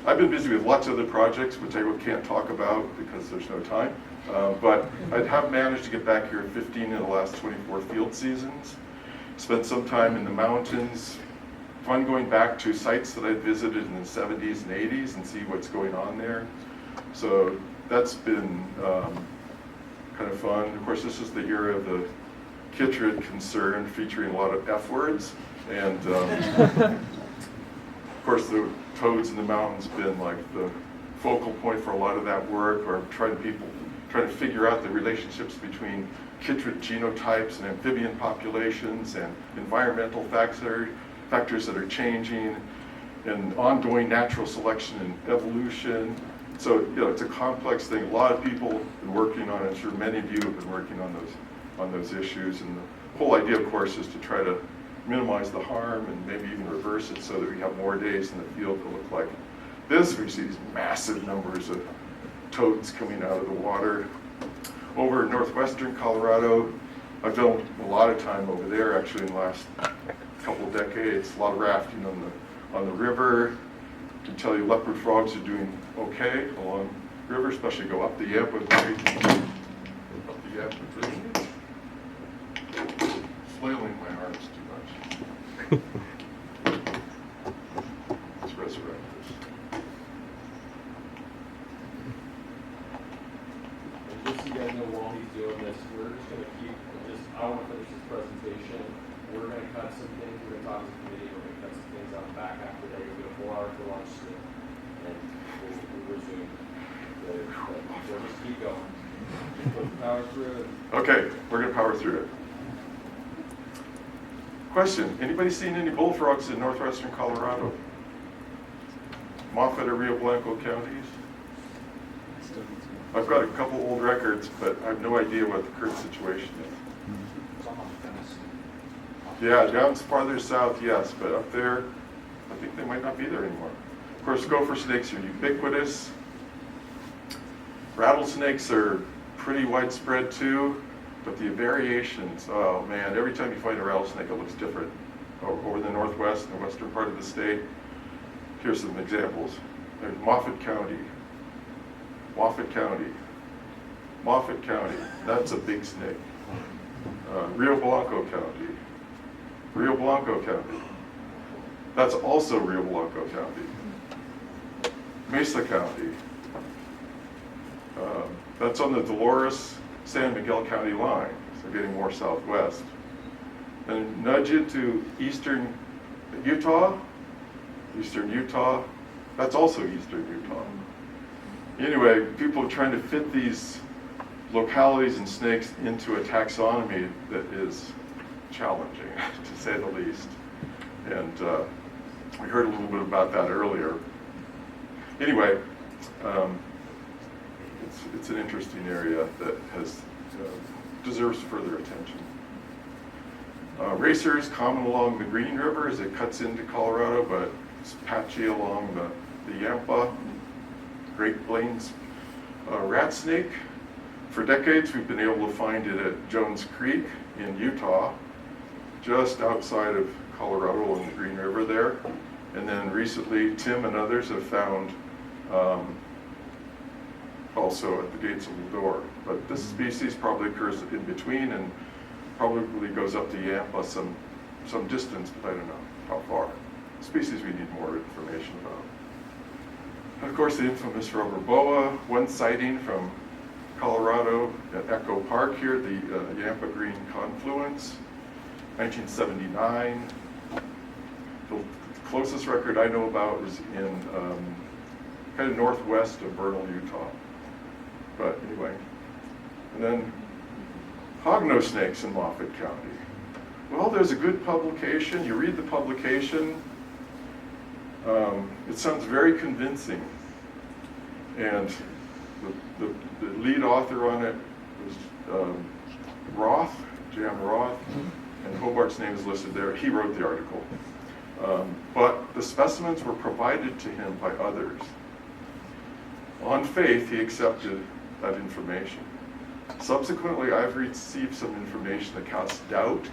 I've been busy with lots of other projects, which I can't talk about because there's no time. But I have managed to get back here 15 of the last 24 field seasons. Spent some time in the mountains. Fun going back to sites that I visited in the 70s and 80s and see what's going on there. So that's been kind of fun. Of course, this is the era of the chytrid concern, featuring a lot of F words. And of course, the toads in the mountains been like the focal point for a lot of that work, or trying to figure out the relationships between chytrid genotypes and amphibian populations and environmental factors that are changing and ongoing natural selection and evolution. So, you know, it's a complex thing. A lot of people have been working on it. I'm sure many of you have been working on those issues. And the whole idea, of course, is to try to minimize the harm and maybe even reverse it so that we have more days in the field that look like this. We see these massive numbers of toads coming out of the water. Over in northwestern Colorado, I've done a lot of time over there actually in the last couple of decades. A lot of rafting on the river. I can tell you leopard frogs are doing okay along the river, especially go up the Yampa. Flailing my arms too much. Let's resurrect this. And just so you guys know, while he's doing this, we're just going to I want to finish this presentation. We're going to cut some things. We're going to talk to the committee. We're going to cut some things out back after that. We're going to 4 hours for lunch soon. And we'll resume. So just keep going. Power through it. Okay, we're going to power through it. Question, anybody seen any bullfrogs in northwestern Colorado? Moffett or Rio Blanco counties? I've got a couple old records, but I have no idea what the current situation is. Yeah, down farther south, yes, but up there, I think they might not be there anymore. Of course, gopher snakes are ubiquitous. Rattlesnakes are pretty widespread too, but the variations, oh man, every time you find a rattlesnake, it looks different. Over the northwest and the western part of the state. Here's some examples. There's Moffett County. Moffett County. Moffett County, that's a big snake. Rio Blanco County. Rio Blanco County. That's also Rio Blanco County. Mesa County. That's on the Dolores-San Miguel County line, so getting more southwest. And nudge into eastern Utah, that's also eastern Utah. Anyway, people are trying to fit these localities and snakes into a taxonomy that is challenging, to say the least. And we heard a little bit about that earlier. Anyway, it's an interesting area that has deserves further attention. Racers common along the Green River as it cuts into Colorado, but it's patchy along the Yampa, Great Plains. Rat snake, for decades we've been able to find it at Jones Creek in Utah, just outside of Colorado along the Green River there. And then recently Tim and others have found also at the gates of Lodore. But this species probably occurs in between and probably goes up to Yampa some distance, but I don't know how far. Species we need more information about. And of course, the infamous rubber boa, one sighting from Colorado at Echo Park here, the Yampa Green Confluence, 1979. The closest record I know about is in kind of northwest of Vernal, Utah. But anyway, and then hognose snakes in Moffett County. Well, there's a good publication. You read the publication. It sounds very convincing. And the lead author on it was Roth, Jan Roth, and Hobart's name is listed there. He wrote the article. But the specimens were provided to him by others. On faith, he accepted that information. Subsequently, I've received some information that casts doubt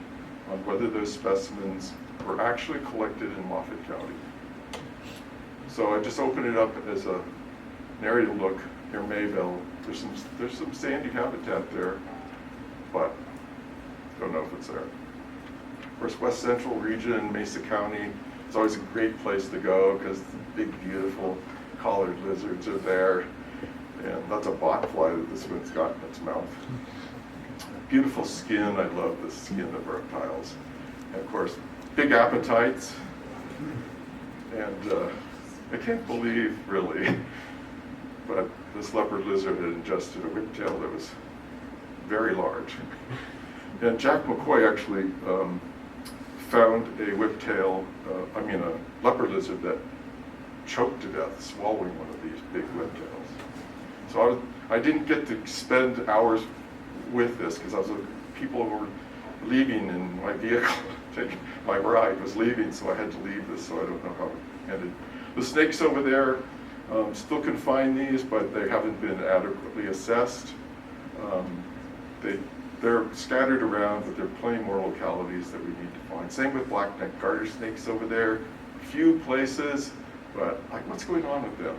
on whether those specimens were actually collected in Moffett County. So I just opened it up as an area to look near Mayville. There's some sandy habitat there, but don't know if it's there. Of course, West Central region, Mesa County, is always a great place to go because the big, beautiful collared lizards are there. And that's a botfly that this one's got in its mouth. Beautiful skin. I love the skin of reptiles. And of course, big appetites. And I can't believe, really, but this leopard lizard had ingested a whiptail that was very large. And Jack McCoy actually found a whiptail, a leopard lizard that choked to death, swallowing one of these big whiptails. So I didn't get to spend hours with this because people were leaving in my vehicle. My ride was leaving, so I had to leave this, so I don't know how it ended. The snakes over there, still can find these, but they haven't been adequately assessed. They're scattered around, but there are plenty more localities that we need to find. Same with black-necked garter snakes over there. Few places, but like, what's going on with them?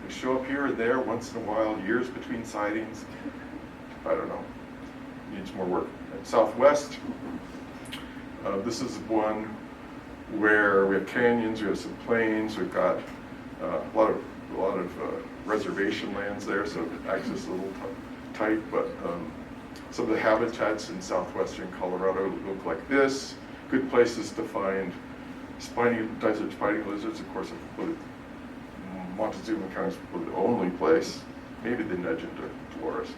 They show up here and there once in a while, years between sightings. I don't know. Needs more work. And Southwest, this is one where we have canyons, we have some plains, we've got a lot of reservation lands there, so access is a little tight, but some of the habitats in southwestern Colorado look like this. Good places to find desert spiny lizards. Of course, Montezuma County is the only place. Maybe they nudge into Dolores.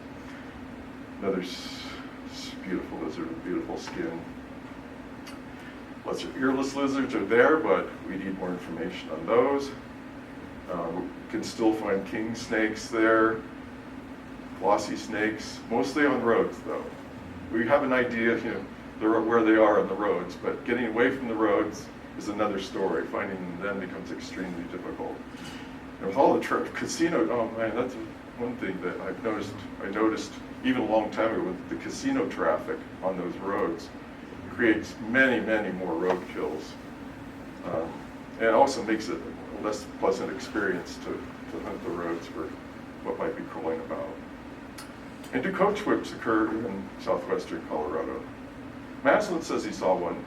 Another beautiful lizard with beautiful skin. Lesser earless lizards are there, but we need more information on those. We can still find king snakes there, glossy snakes, mostly on roads though. We have an idea, where they are on the roads, but getting away from the roads is another story. Finding them then becomes extremely difficult. And with all the casino, oh man, that's one thing that I've noticed. I noticed even a long time ago with the casino traffic on those roads creates many, many more road kills. And it also makes it a less pleasant experience to hunt the roads for what might be crawling about. And do coach whips occur in southwestern Colorado? Maslin says he saw one.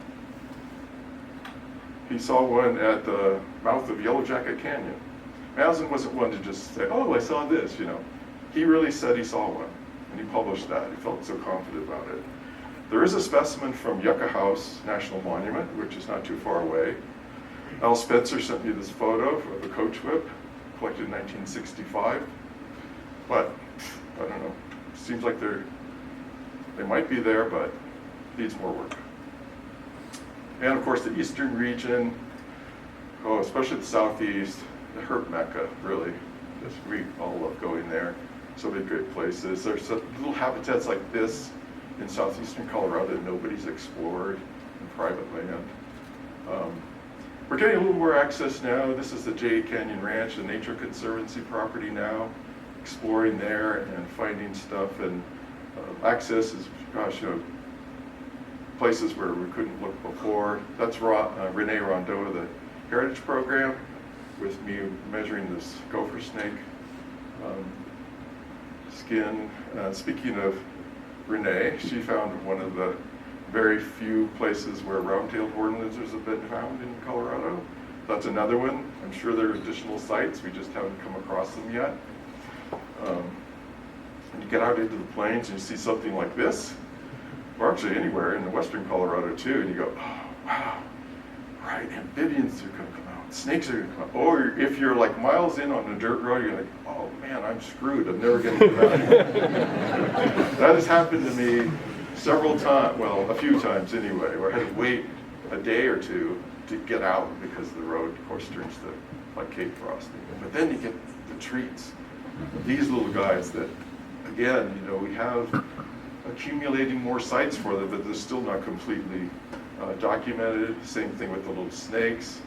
He saw one at the mouth of Yellow Jacket Canyon. Madison wasn't one to just say, oh, I saw this, you know. He really said he saw one, and he published that. He felt so confident about it. There is a specimen from Yucca House National Monument, which is not too far away. Al Spencer sent me this photo of a coach whip collected in 1965, but I don't know. Seems like they might be there, but needs more work. And of course, the eastern region, especially the southeast, the herp mecca, really. We all love going there. So many great places. There's little habitats like this in southeastern Colorado that nobody's explored in private land. We're getting a little more access now. This is the J Canyon Ranch, the Nature Conservancy property now. Exploring there and finding stuff, and access is, gosh, places where we couldn't look before. That's Renee Rondeau of the Heritage Program, with me measuring this gopher snake skin. Speaking of Renee, she found one of the very few places where round-tailed horned lizards have been found in Colorado. That's another one. I'm sure there are additional sites. We just haven't come across them yet. And you get out into the plains and you see something like this, or actually anywhere in the western Colorado too, and you go, oh, wow, right, amphibians are going to come out, snakes are going to come out. Or if you're like miles in on a dirt road, you're like, oh man, I'm screwed, I'm never going to get out here. That has happened to me several times, well, a few times anyway, where I had to wait a day or two to get out because the road, of course, turns to like Cape Frosting. But then you get the treats. These little guys that, again, we have accumulating more sites for them, but they're still not completely documented. Same thing with the little snakes.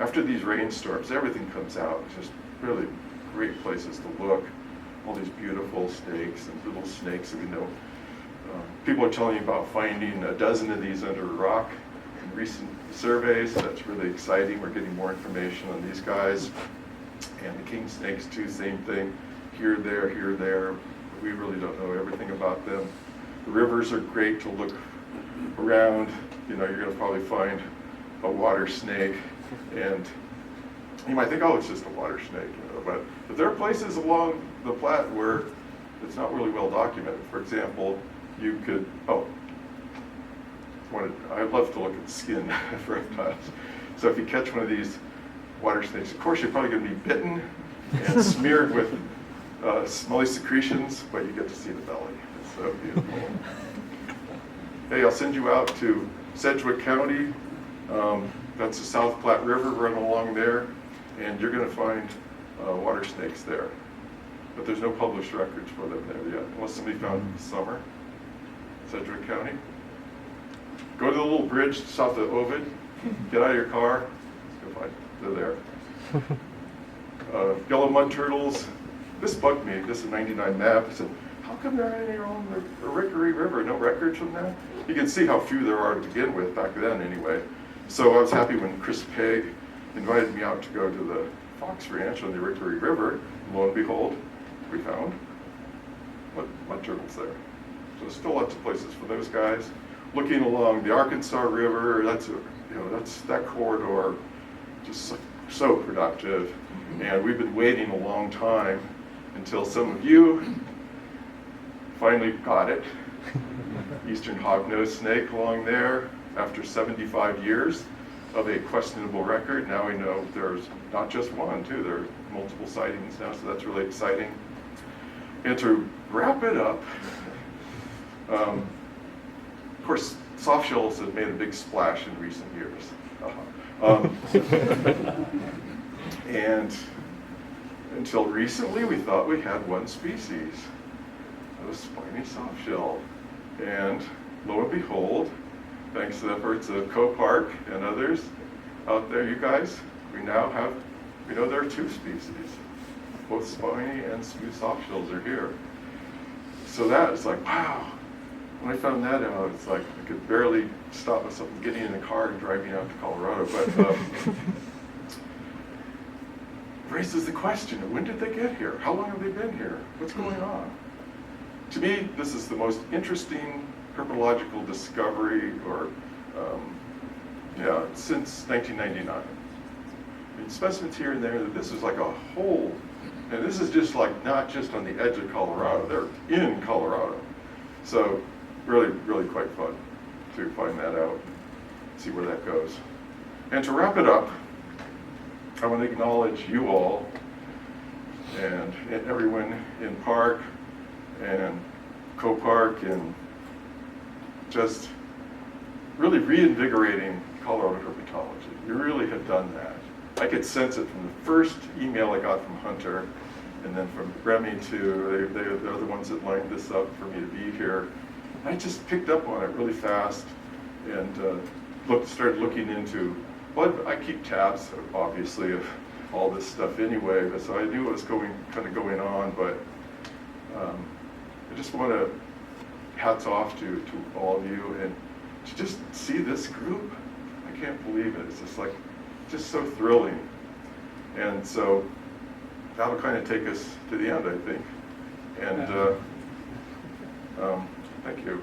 After these rainstorms, everything comes out. It's just really great places to look. All these beautiful snakes and little snakes that we know. People are telling you about finding a dozen of these under a rock in recent surveys. That's really exciting. We're getting more information on these guys. And the king snakes too, same thing. Here, there. We really don't know everything about them. The rivers are great to look around. You're going to probably find a water snake, and you might think, oh, it's just a water snake. But there are places along the Platte where it's not really well documented. For example, you could, I'd love to look at the skin of reptiles. So if you catch one of these water snakes, of course you're probably going to be bitten and smeared with smelly secretions, but you get to see the belly. It's so beautiful. Hey, I'll send you out to Sedgwick County. That's the South Platte River running along there, and you're going to find water snakes there. But there's no published records for them there yet, unless somebody found them this summer. Sedgwick County. Go to the little bridge south of Ovid. Get out of your car. Let's go find them. They're there. Yellow mud turtles. This bugged me. This is a 99 map. I said, how come there aren't any on the Rickery River? No records from that? You can see how few there are to begin with back then anyway. So I was happy when Chris Pegg invited me out to go to the Fox Ranch on the Rickery River. Lo and behold, we found mud turtles there. So there's still lots of places for those guys. Looking along the Arkansas River, that's that corridor, just so productive. And we've been waiting a long time until some of you finally got it. Eastern hognose snake along there after 75 years of a questionable record. Now we know there's not just one, too. There are multiple sightings now, so that's really exciting. And to wrap it up, of course, soft shells have made a big splash in recent years. And until recently, we thought we had one species, a spiny soft shell. And lo and behold, thanks to the efforts of COPARC and others out there, you guys, we know there are two species. Both spiny and smooth soft shells are here. So that is like, wow. When I found that out, it's like I could barely stop myself from getting in the car and driving out to Colorado. But raises the question, when did they get here? How long have they been here? What's going on? To me, this is the most interesting herpetological discovery since 1999. specimens here and there. This is like a whole, and this is just like not just on the edge of Colorado, they're in Colorado. So really, really quite fun to find that out, see where that goes. And to wrap it up, I want to acknowledge you all and everyone in PARC and COPARC and just really reinvigorating Colorado herpetology. You really have done that. I could sense it from the first email I got from Hunter, and then from Remy too. They're the ones that lined this up for me to be here. I just picked up on it really fast and started looking into, well, I keep tabs, obviously, of all this stuff anyway, so I knew what was kind of going on, but I just want to hats off to all of you, and to just see this group, I can't believe it. It's just like, just so thrilling. And so that'll kind of take us to the end, I think. And thank you.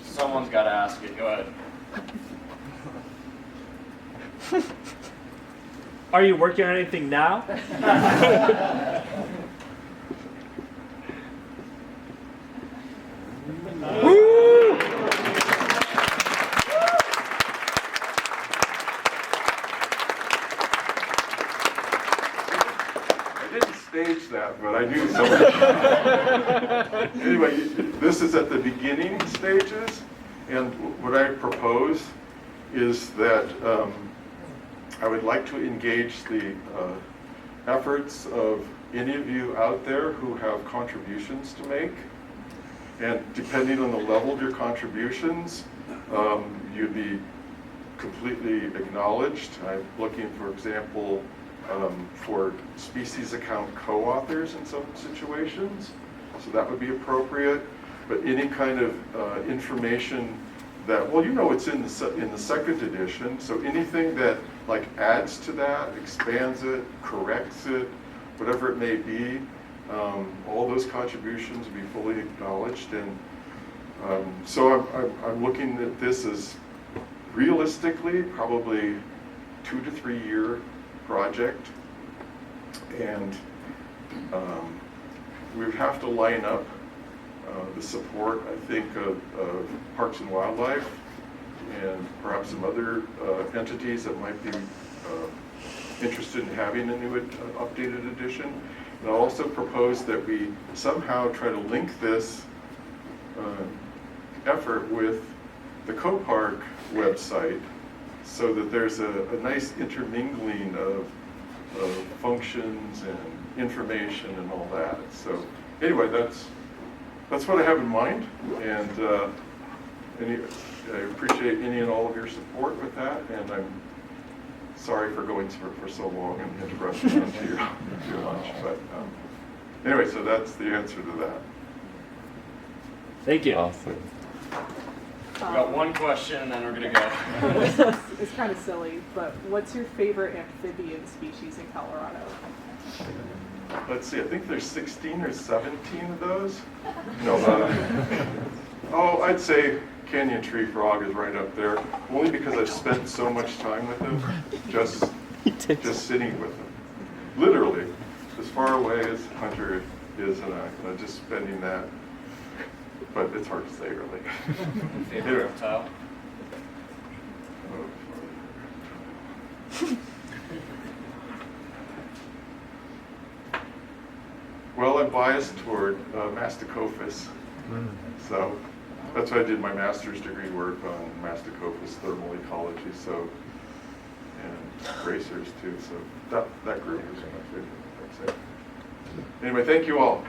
Someone's got to ask it. Go ahead. Are you working on anything now? I didn't stage that, but I knew something. Anyway, this is at the beginning stages, and what I propose is that I would like to engage the efforts of any of you out there who have contributions to make. And depending on the level of your contributions, you'd be completely acknowledged. I'm looking, for example, for species account co-authors in some situations, so that would be appropriate. But any kind of information that, well, you know, it's in the second edition, so anything that like adds to that, expands it, corrects it, whatever it may be, all those contributions will be fully acknowledged. And so I'm looking at this as realistically probably 2 to 3 year project, and we would have to line up the support, I think, of Parks and Wildlife and perhaps some other entities that might be interested in having a new updated edition. And I also propose that we somehow try to link this effort with the COPARC website so that there's a nice intermingling of functions and information and all that. So anyway, that's what I have in mind, and I appreciate any and all of your support with that, and I'm sorry for going for so long and interrupting onto your lunch, but anyway, so that's the answer to that. Thank you. Awesome. We got one question and then we're going to go. It's kind of silly, but what's your favorite amphibian species in Colorado? Let's see, I think there's 16 or 17 of those. No, oh, I'd say canyon tree frog is right up there, only because I've spent so much time with them, just sitting with them. Literally, as far away as Hunter is and I, just spending that. But it's hard to say, really. Favorite reptile? Well, I'm biased toward Masticophis. So that's why I did my master's degree work on Masticophis thermal ecology. So, and racers too. So that group is my favorite, I'd say. Anyway, thank you all.